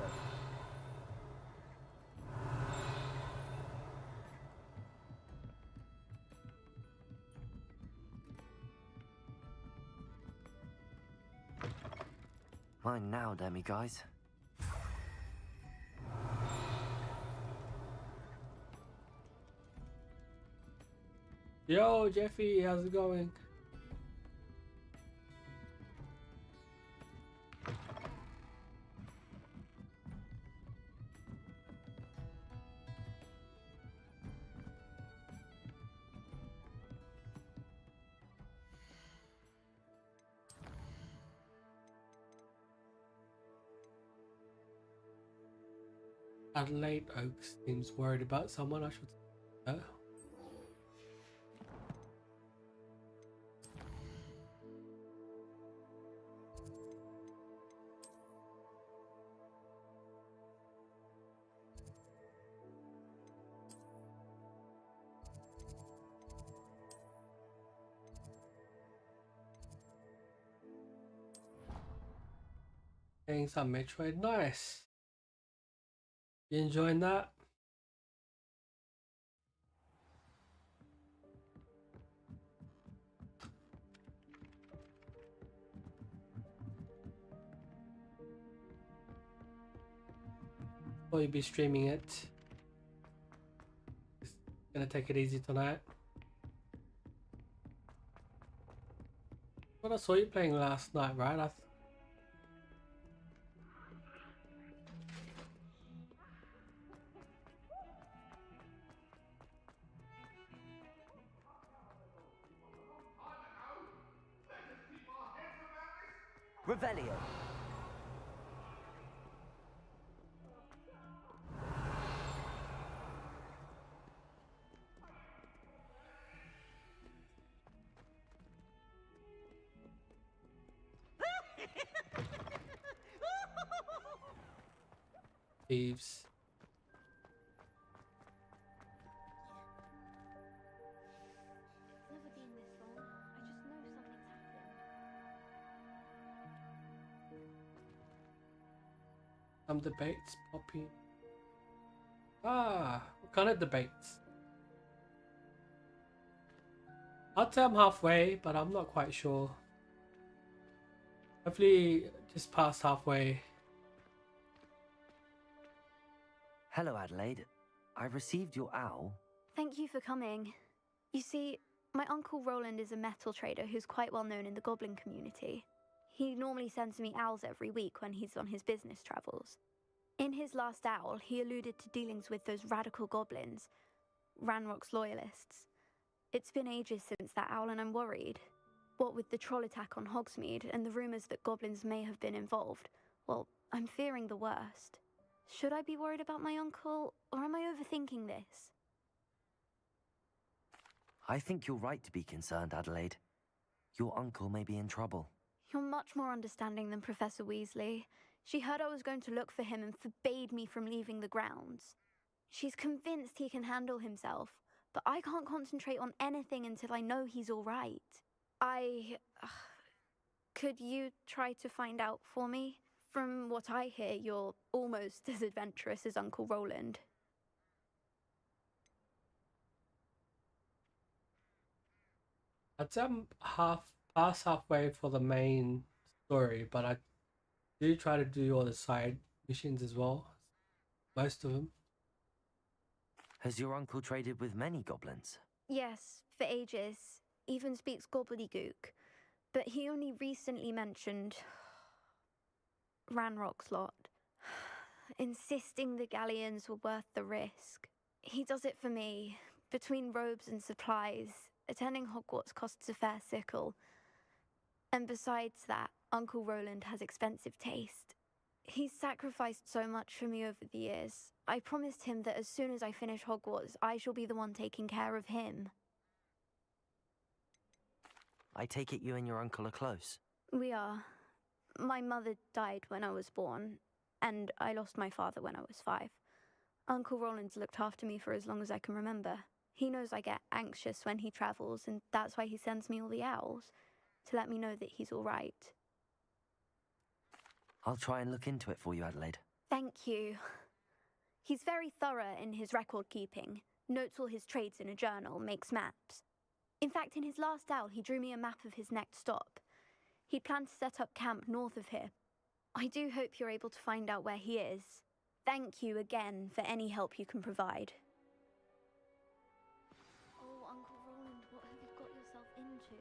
Mine now, demi-guys. Yo, Jeffy, how's it going? Adelaide Oaks seems worried about someone. I should know. Playing some Metroid, nice. You enjoying that? Or you'll be streaming it. Just gonna take it easy tonight. What I saw you playing last night, right? Revelio. Thieves. Never been this long. I just know something's happened. Some debates popping. What kind of debates? I'd say I'm halfway, but I'm not quite sure. Hopefully just past halfway. Hello, Adelaide. I received your owl. Thank you for coming. You see, my Uncle Roland is a metal trader who's quite well known in the goblin community. He normally sends me owls every week when he's on his business travels. In his last owl, he alluded to dealings with those radical goblins, Ranrock's loyalists. It's been ages since that owl and I'm worried. What with the troll attack on Hogsmeade and the rumours that goblins may have been involved, well, I'm fearing the worst. Should I be worried about my uncle, or am I overthinking this? I think you're right to be concerned, Adelaide. Your uncle may be in trouble. You're much more understanding than Professor Weasley. She heard I was going to look for him and forbade me from leaving the grounds. She's convinced he can handle himself, but I can't concentrate on anything until I know he's all right. Could you try to find out for me? From what I hear, you're almost as adventurous as Uncle Roland. I'd say I'm past halfway for the main story, but I do try to do all the side missions as well. Most of them. Has your uncle traded with many goblins? Yes, for ages. Even speaks gobbledygook. But he only recently mentioned Ranrock's lot, insisting the galleons were worth the risk. He does it for me. Between robes and supplies, attending Hogwarts costs a fair sickle. And besides that, Uncle Roland has expensive taste. He's sacrificed so much for me over the years. I promised him that as soon as I finish Hogwarts, I shall be the one taking care of him. I take it you and your uncle are close. We are. My mother died when I was born, and I lost my father when I was 5. Uncle Roland's looked after me for as long as I can remember. He knows I get anxious when he travels, and that's why he sends me all the owls, to let me know that he's all right. I'll try and look into it for you, Adelaide. Thank you. He's very thorough in his record keeping, notes all his trades in a journal, makes maps. In fact, in his last owl, he drew me a map of his next stop. He'd planned to set up camp north of here. I do hope you're able to find out where he is. Thank you again for any help you can provide. Oh, Uncle Roland, what have you got yourself into?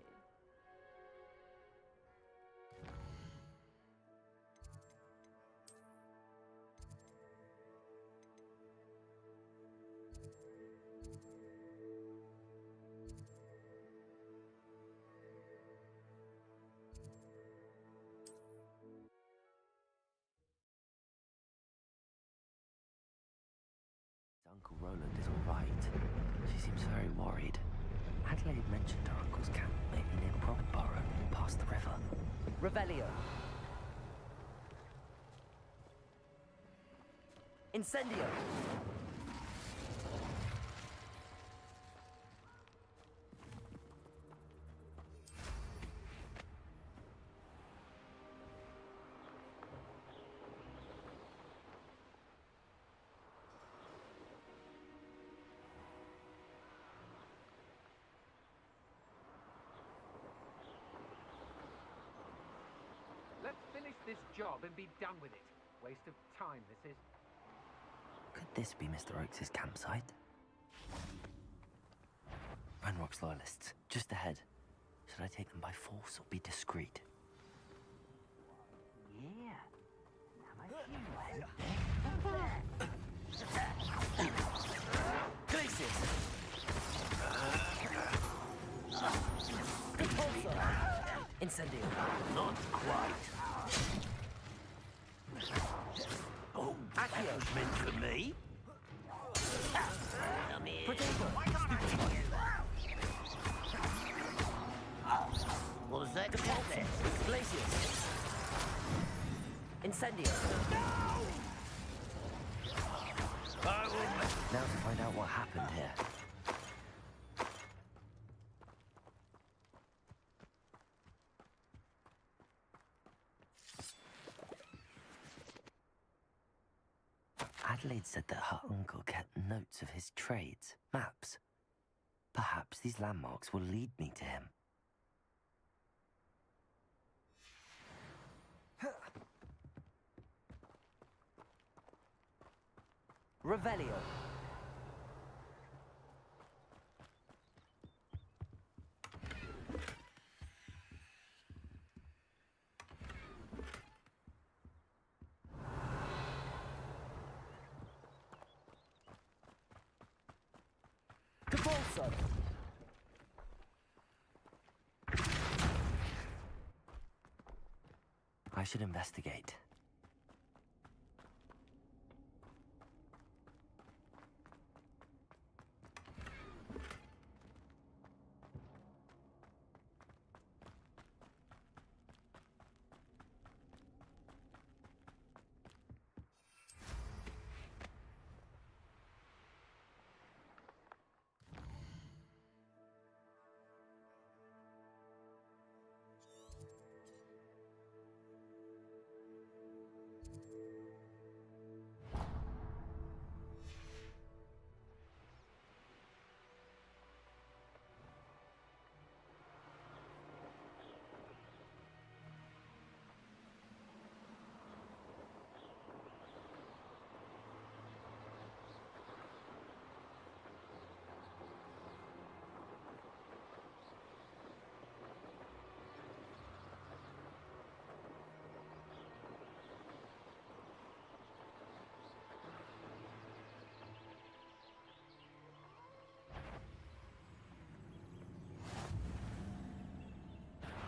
Uncle Roland is all right. She seems very worried. Adelaide mentioned her uncle's camp may be near Brogborough, past the river. Revelio! Incendio! Let's finish this job and be done with it. Waste of time, this is. Could this be Mr. Oakes' campsite? Ranrock's loyalists, just ahead. Should I take them by force or be discreet? Yeah. Have a Glacius! Incendio. Not quite. Oh, that was meant for me. Come here. Potato. Was that Depulso. Glacius. Incendio. Now to find out what happened here. Adelaide said that her uncle kept notes of his trades, maps. Perhaps these landmarks will lead me to him. Revelio. Depulso. I should investigate.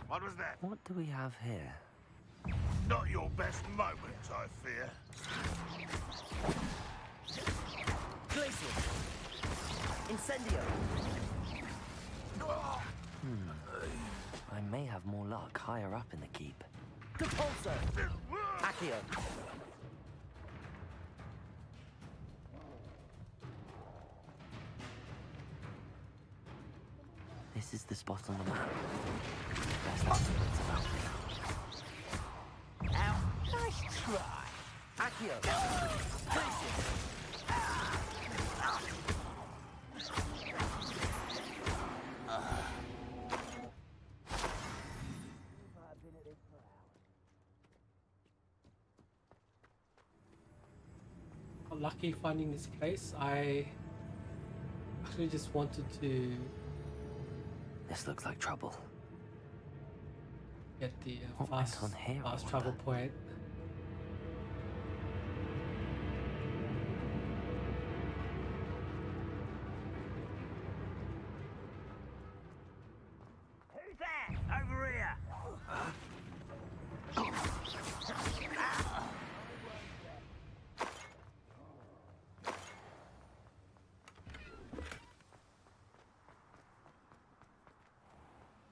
What was that? What do we have here? Not your best moment, I fear. Glacier! Incendio! I may have more luck higher up in the keep. Depulso! Accio! This is the spot on the map. Best estimates about me. Ow. Nice try. Accio! Glacier! I'm lucky finding this place. I actually just wanted to This looks like trouble. get the What went fast on here, I travel wonder? point. Who's that? Over here.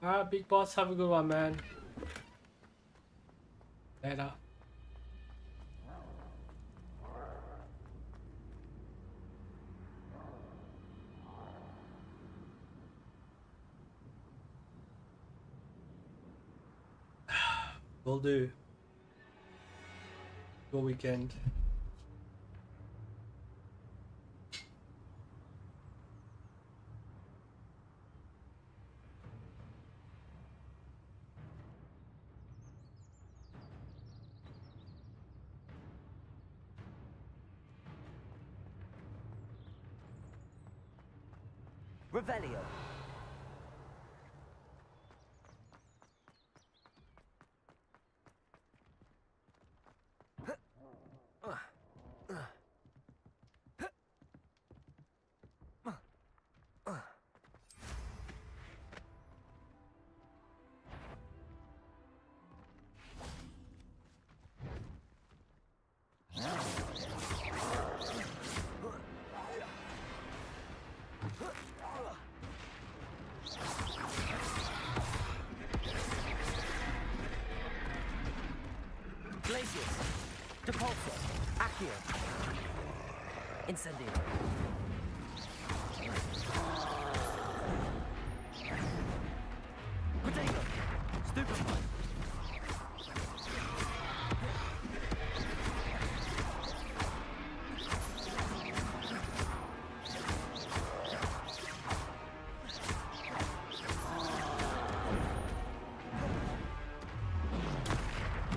Alright, big boss, have a good one, man. Later. Will do. Your weekend. Revelio! Glacius! Depulso! Accio! Incendio! Potato! Stupefy!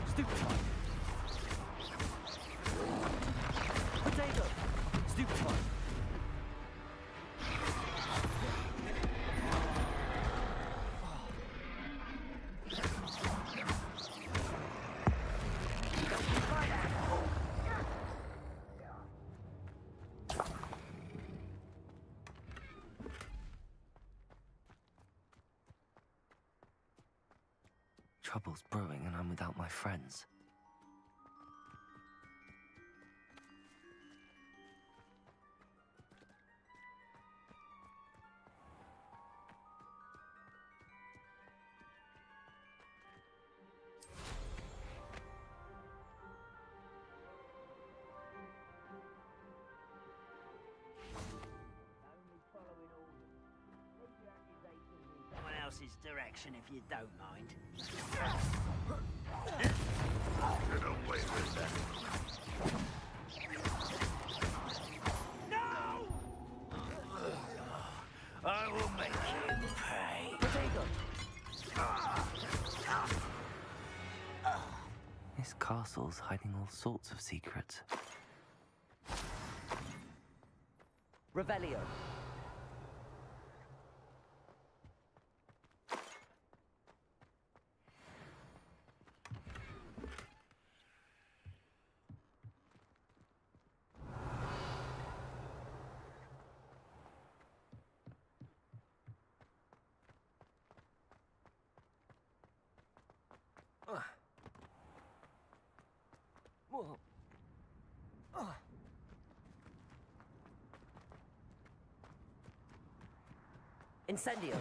Stupefy! Potato! Stupefy! Trouble's brewing and I'm without my friends. Someone else's direction if you don't mind. Get away with that. No! I will make you pay. Potato! This castle's hiding all sorts of secrets. Revelio! Incendio.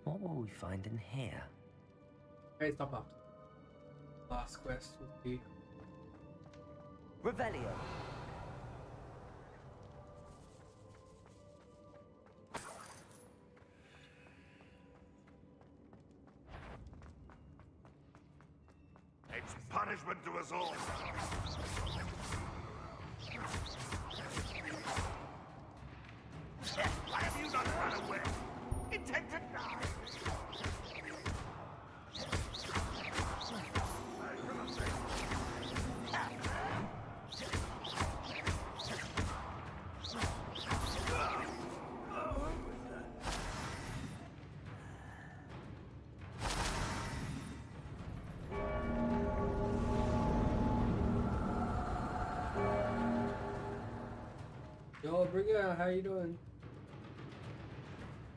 What will we find in here? Okay, stop after. Last quest would be Revelio. It's punishment to us all. Why have you not run away? Intend to die. Yo, Bringer, how you doing?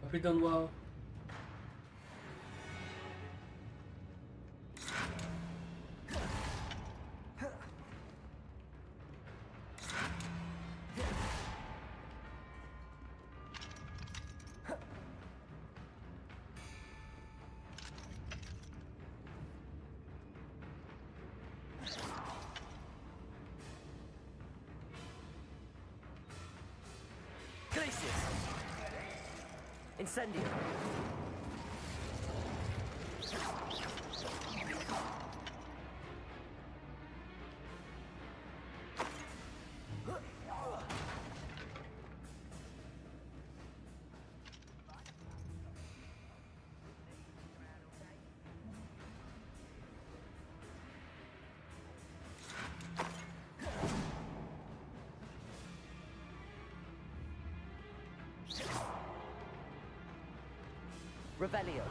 Hope you done well. Incendio. Revelio.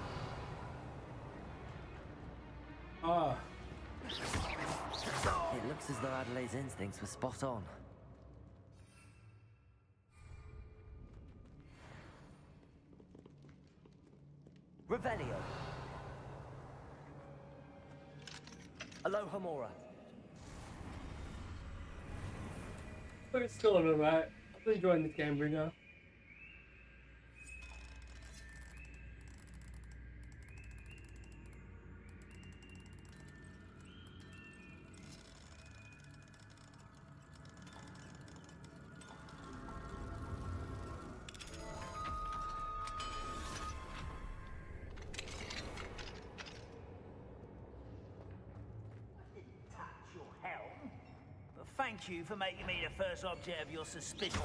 Ah. It looks as though Adelaide's instincts were spot on. Revelio. Aloha Mora. But it's still alright. I'm enjoying this game, Bringer. Helm. But thank you for making me the first object of your suspicion.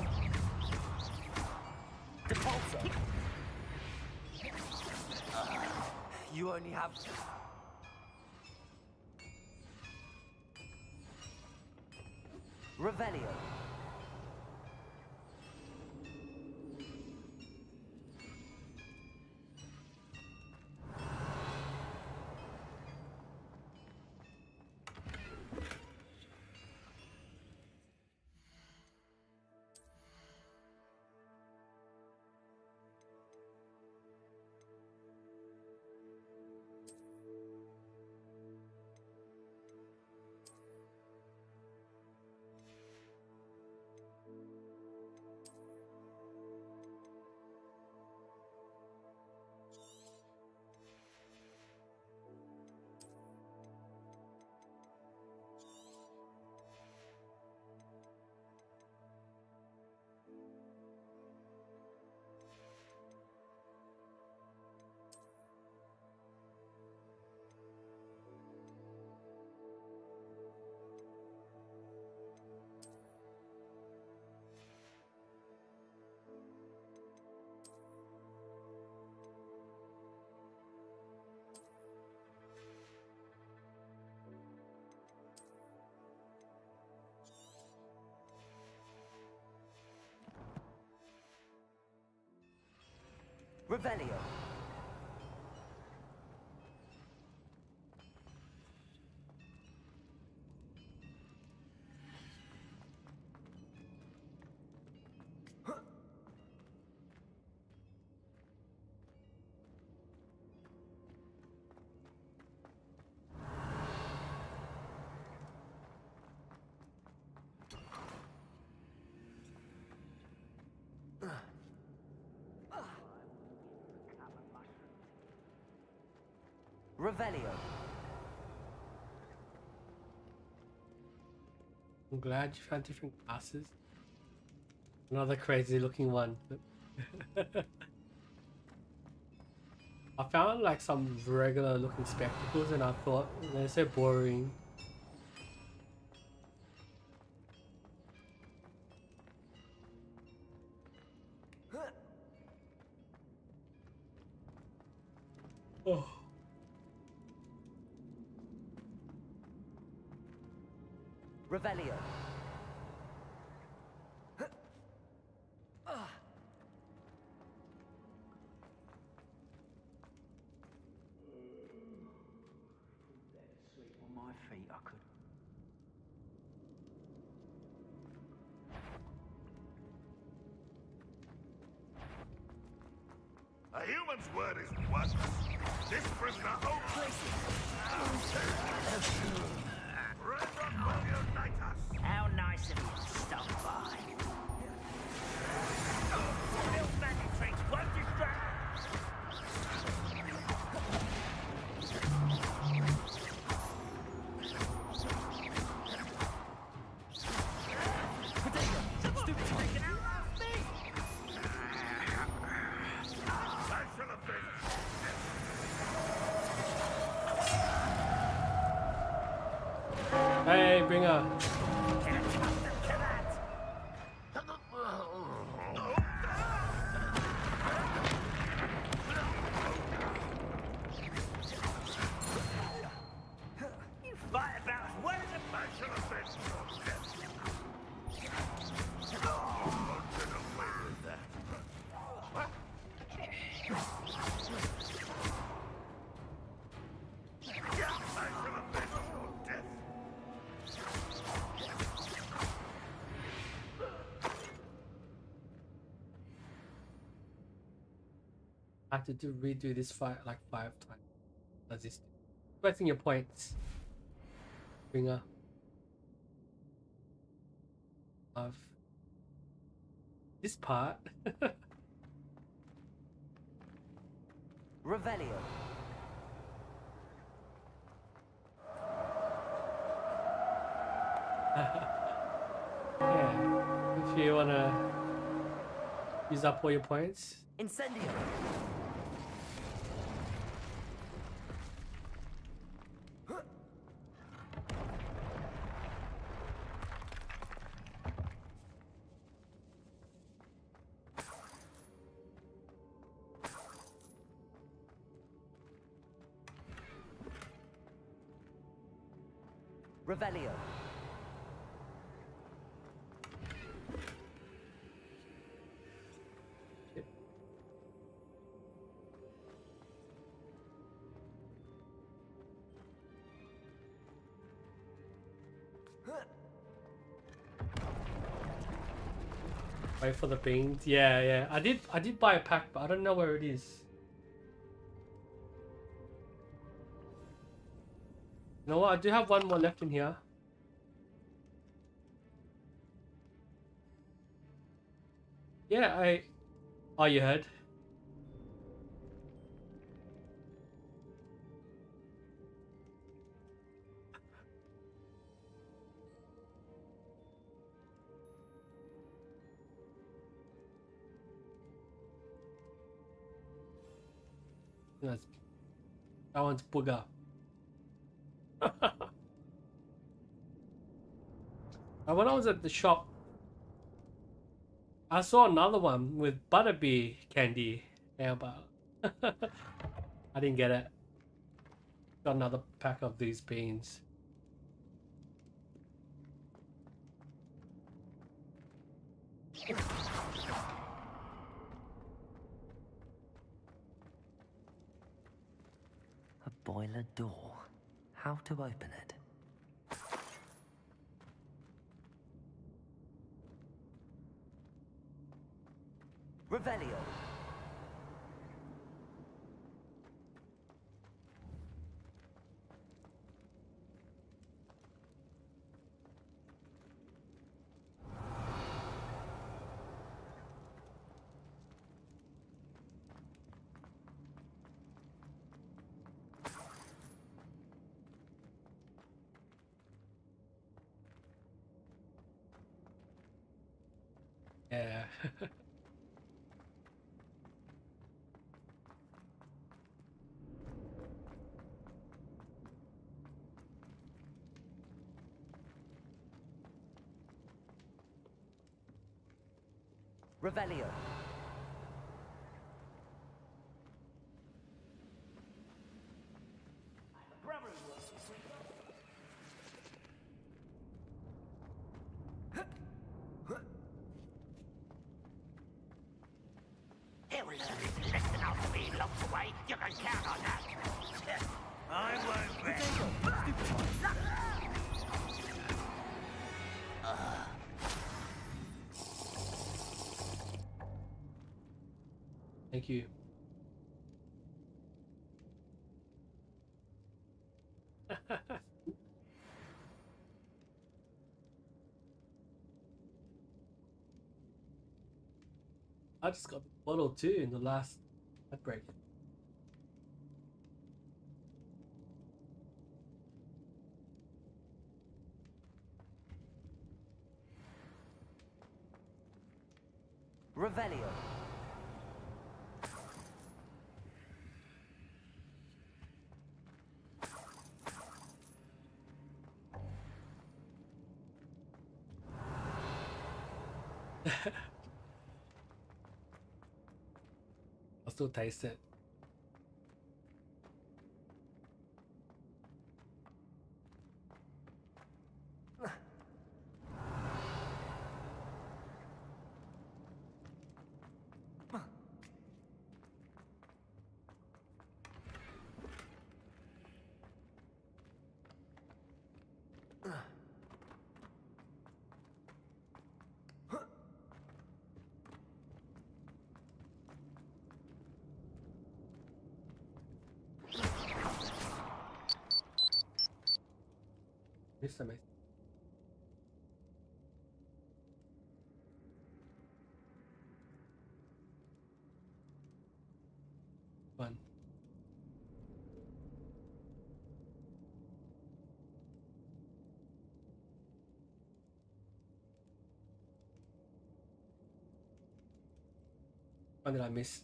Depulso. You only have... Revelio. Revelio. Revelio. I'm glad you found different classes. Another crazy looking one. I found like some regular looking spectacles and I thought they're so boring. Oh. Revelio. Sleep on my feet, I could. A human's word is one. This prisoner only. Ranrock will unite us. How nice of you to stop by. Build magic tricks won't distract. Hey, bring her. You fight about as well as a martial offense. I had to redo this fight like 5 times. Does this? Wasting your points. Bringer. Of this part. Revelio. Yeah. If you wanna use up all your points. Incendio. Revelio. Wait for the beans. Yeah, yeah. I did buy a pack, but I don't know where it is. You know what? I do have one more left in here. Yeah, oh, you heard? That's, that one's booger. And when I was at the shop, I saw another one with butterbeer candy. Yeah, but I didn't get it. Got another pack of these beans. boiler door. How to open it? Revelio. Yeah. Revelio. He'll learn his lesson after being locked away. You can count on that. I won't rest. Thank you. I just got the bottle too in the last outbreak. Revelio. I'll still taste it. This amazing. Fun. What did I miss?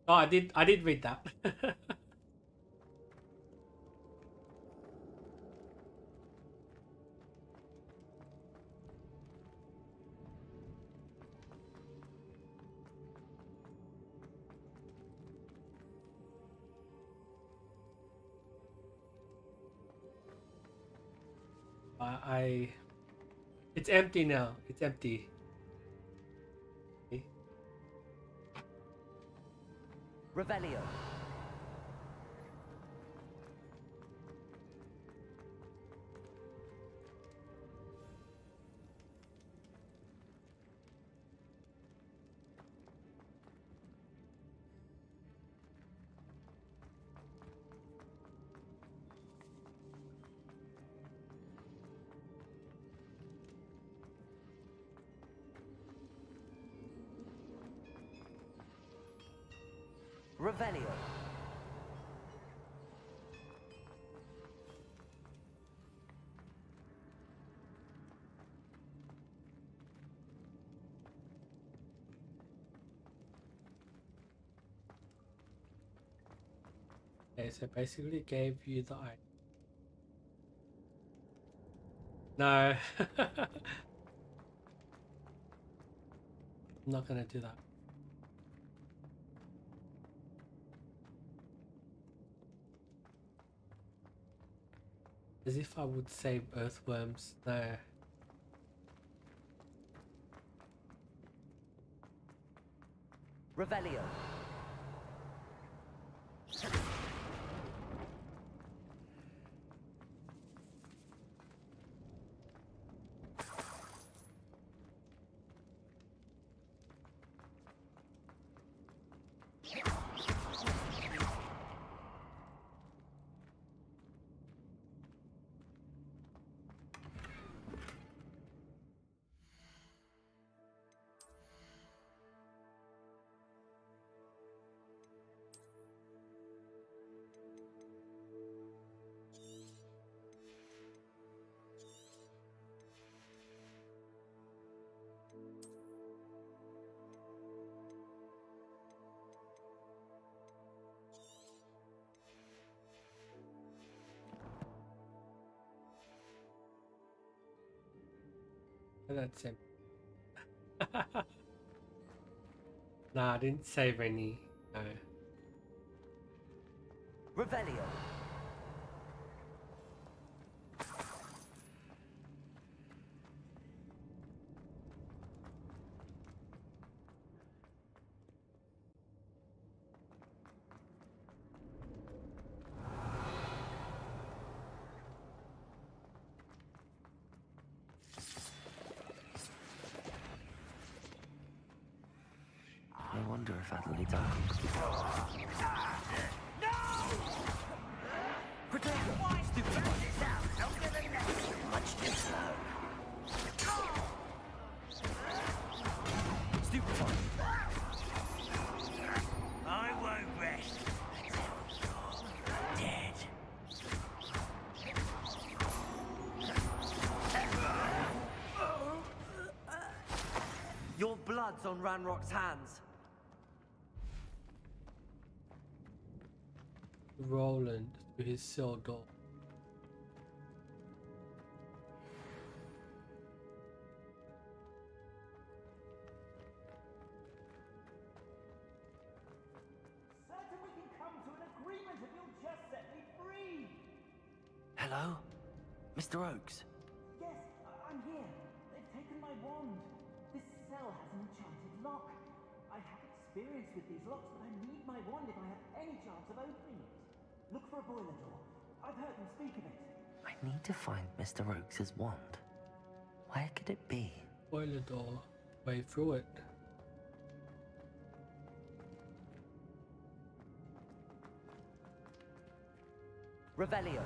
Oh, I did read that. It's empty now. It's empty. Okay. Revelio. Revelio. Okay, so basically gave you the item. No. I'm not gonna do that. As if I would save earthworms. No. Revelio. That's him. Nah, I didn't save any. No. Revelio. I wonder if Adelaide Why stupid this out? Don't get a next. Much too slow. Stupefy. I won't rest until you're dead. Your blood's on Ranrock's hands. Roland to his cell door. Certain we can come to an agreement if you'll just set me free. Hello? Mr. Oakes? Yes, I'm here. They've taken my wand. This cell has an enchanted lock. I have experience with these locks, but I need my wand if I have any chance of opening it. Look for a boiler door. I've heard them speak of it. I need to find Mr. Oakes' wand. Where could it be? Boiler door. Way through it. Revelio.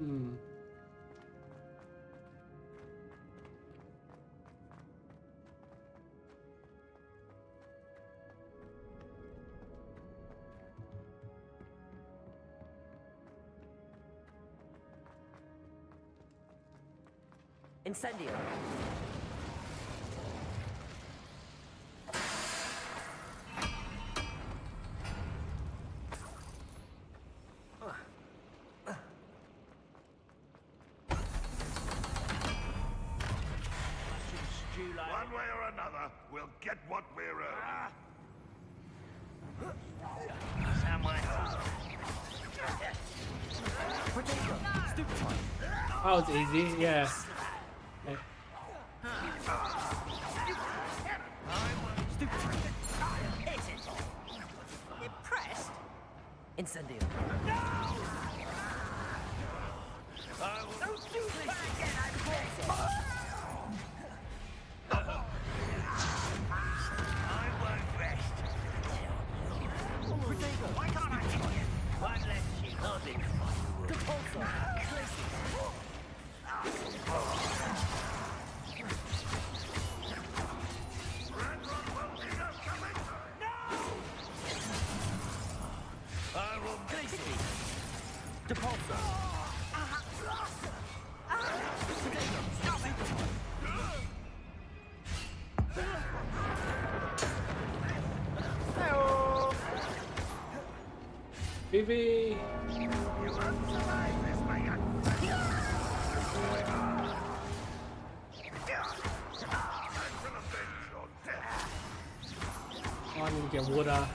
Hmm. Incendio. One way or another, we'll get what we're owed. That was easy, yeah. Okay. Impressed? Incendio. Don't do that again, I'm crazy. I won't rest. Why can't I hit you? One less sheep. Nothing. Depulso. Vivi! I need to get water.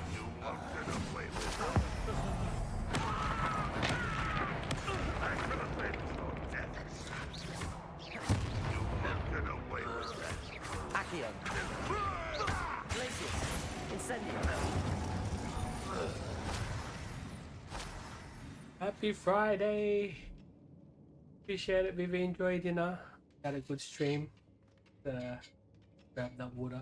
Accio. Glacius. Incendio. Happy Friday! Appreciate it, Vivi. Enjoyed dinner. Had a good stream. Grab that water.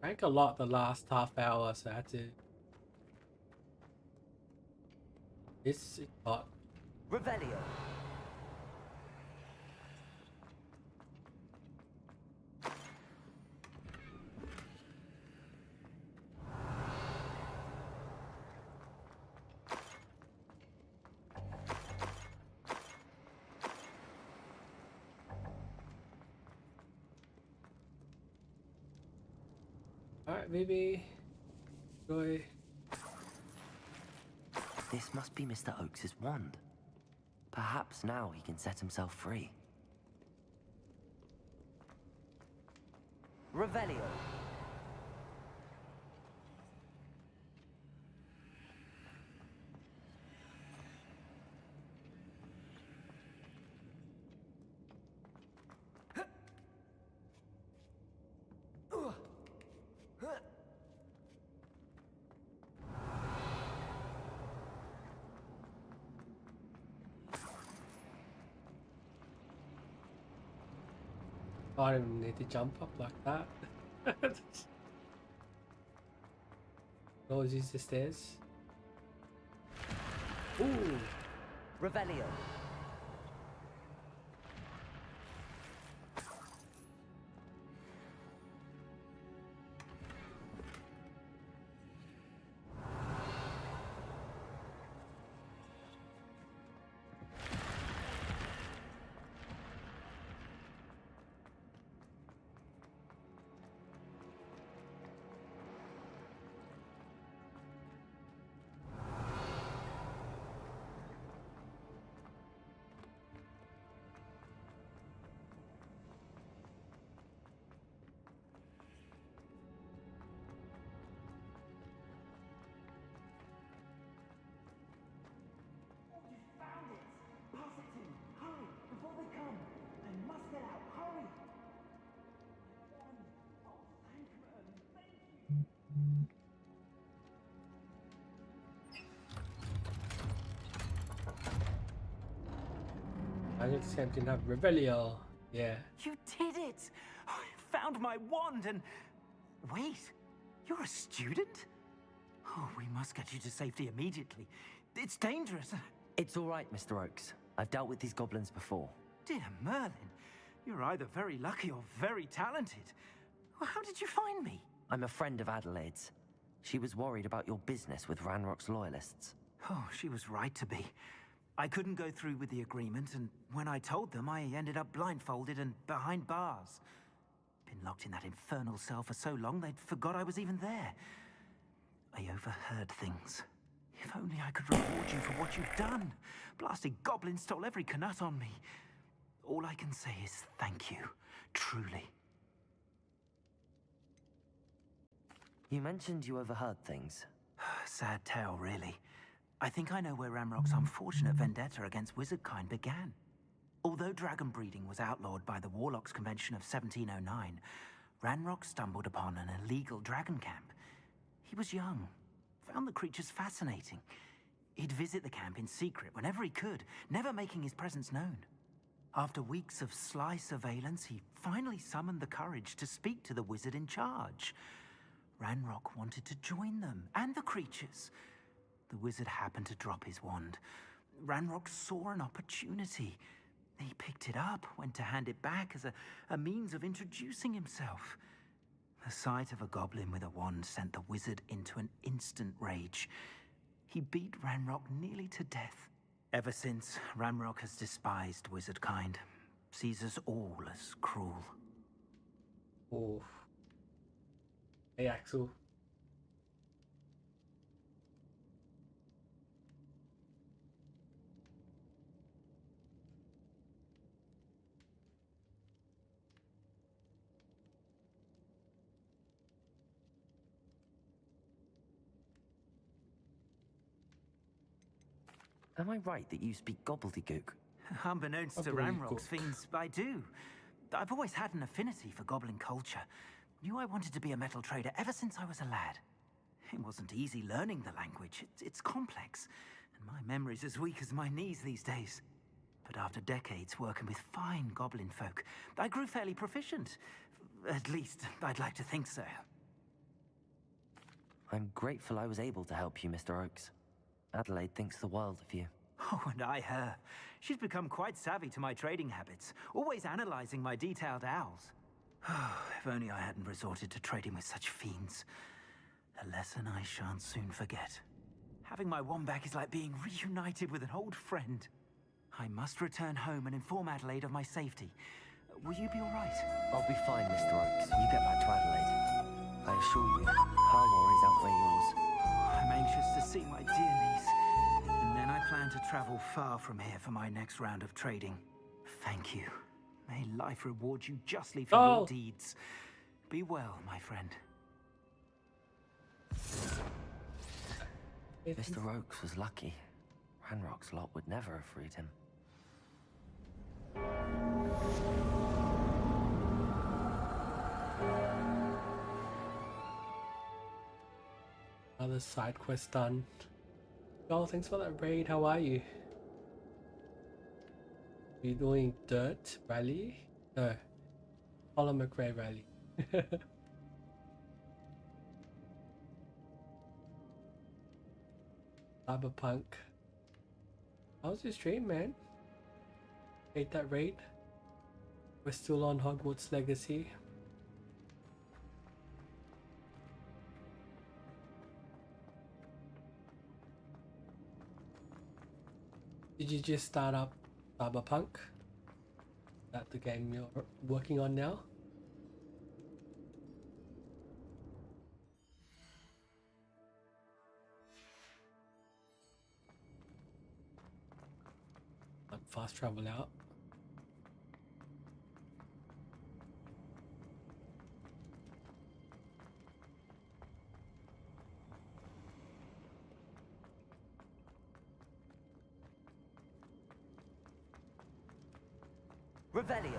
Drank a lot the last half hour, so I had to. It's hot. Revelio. Alright, Vivi. Enjoy. This must be Mr. Oakes's wand. Perhaps now he can set himself free. Revelio. I don't need to jump up like that. Always use the stairs. Ooh. Revelio. I just didn't have Revelio. Yeah. You did it! I found my wand and... Wait, you're a student? Oh, we must get you to safety immediately. It's dangerous. It's all right, Mr. Oakes. I've dealt with these goblins before. Dear Merlin, you're either very lucky or very talented. Well, how did you find me? I'm a friend of Adelaide's. She was worried about your business with Ranrock's loyalists. Oh, she was right to be. I couldn't go through with the agreement, and when I told them, I ended up blindfolded and behind bars. Been locked in that infernal cell for so long, they'd forgot I was even there. I overheard things. If only I could reward you for what you've done. Blasted goblin stole every Knut on me. All I can say is thank you, truly. You mentioned you overheard things. Sad tale, really. I think I know where Ramrock's unfortunate vendetta against wizardkind began. Although dragon breeding was outlawed by the Warlocks Convention of 1709, Ranrock stumbled upon an illegal dragon camp. He was young, found the creatures fascinating. He'd visit the camp in secret whenever he could, never making his presence known. After weeks of sly surveillance, he finally summoned the courage to speak to the wizard in charge. Ranrock wanted to join them, and the creatures. The wizard happened to drop his wand. Ranrock saw an opportunity. He picked it up, went to hand it back as a means of introducing himself. The sight of a goblin with a wand sent the wizard into an instant rage. He beat Ranrock nearly to death. Ever since, Ranrock has despised wizard kind, sees us all as cruel. Oh. Hey, Axel. Am I right that you speak gobbledygook? Unbeknownst to Ranrock's fiends, I do. I've always had an affinity for goblin culture. Knew I wanted to be a metal trader ever since I was a lad. It wasn't easy learning the language. It's complex, and my memory's as weak as my knees these days. But after decades working with fine goblin folk, I grew fairly proficient. At least, I'd like to think so. I'm grateful I was able to help you, Mr. Oakes. Adelaide thinks the world of you. Oh, and I her. She's become quite savvy to my trading habits, always analyzing my detailed owls. If only I hadn't resorted to trading with such fiends. A lesson I shan't soon forget. Having my wand back is like being reunited with an old friend. I must return home and inform Adelaide of my safety. Will you be all right? I'll be fine, Mr. Oakes. You get back to Adelaide. I assure you, her worries outweigh yours. I'm anxious to see my dear niece. And then I plan to travel far from here for my next round of trading. Thank you. May life reward you justly for your deeds. Be well, my friend. Mr. Oakes was lucky. Ranrock's lot would never have freed him. Another side quest done. Oh, thanks for that raid. How are you? We doing dirt rally? No, Colin McRae rally. Cyberpunk. How's your stream, man? Hate that raid. We're still on Hogwarts Legacy. Did you just start up Cyberpunk? Is that the game you're working on now? Fast travel out. Revelio.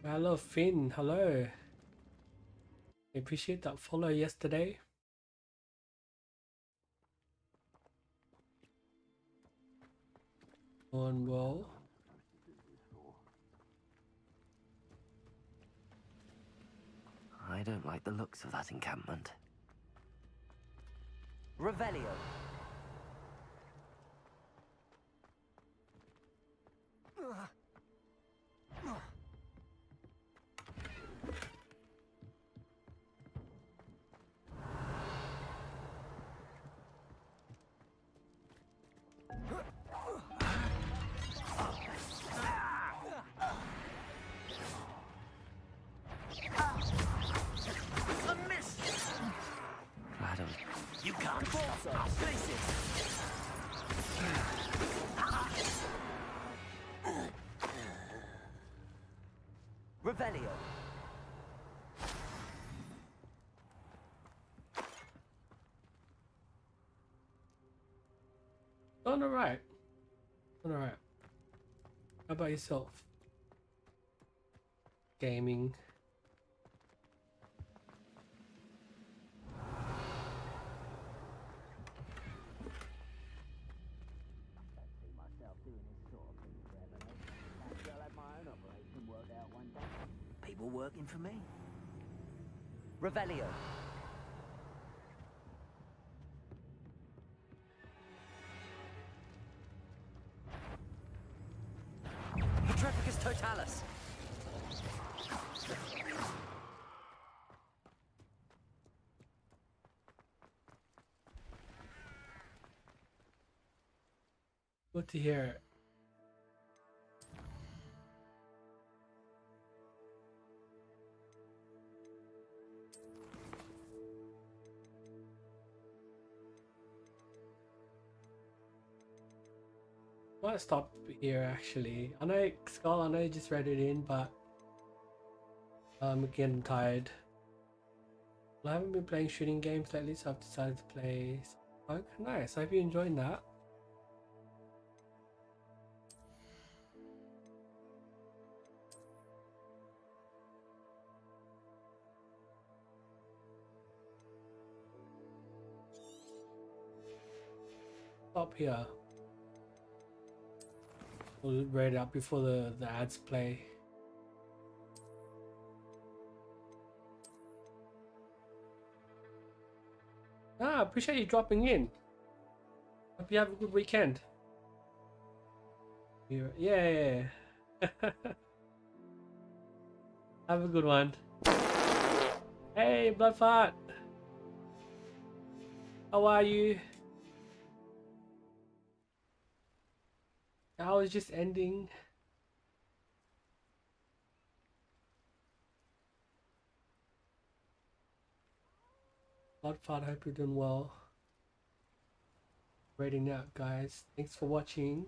Hello Finn, hello. I appreciate that follow yesterday. On well. I don't like the looks of that encampment. Revelio. Revelio. On the right. On the right. How about yourself? Gaming. People working for me. Revelio. Petrificus Totalis. Good to hear. Might stop here actually. I know Skull, I know you just read it in, but I'm getting tired. I haven't been playing shooting games lately, so I've decided to play Cyberpunk. Nice, I hope you're enjoying that. Stop here. We'll read it up before the ads play. I appreciate you dropping in. Hope you have a good weekend. Yeah. Have a good one. Hey, Bloodfart. How are you? I was just ending. Bloodfart, I hope you're doing well. Rating out, guys. Thanks for watching.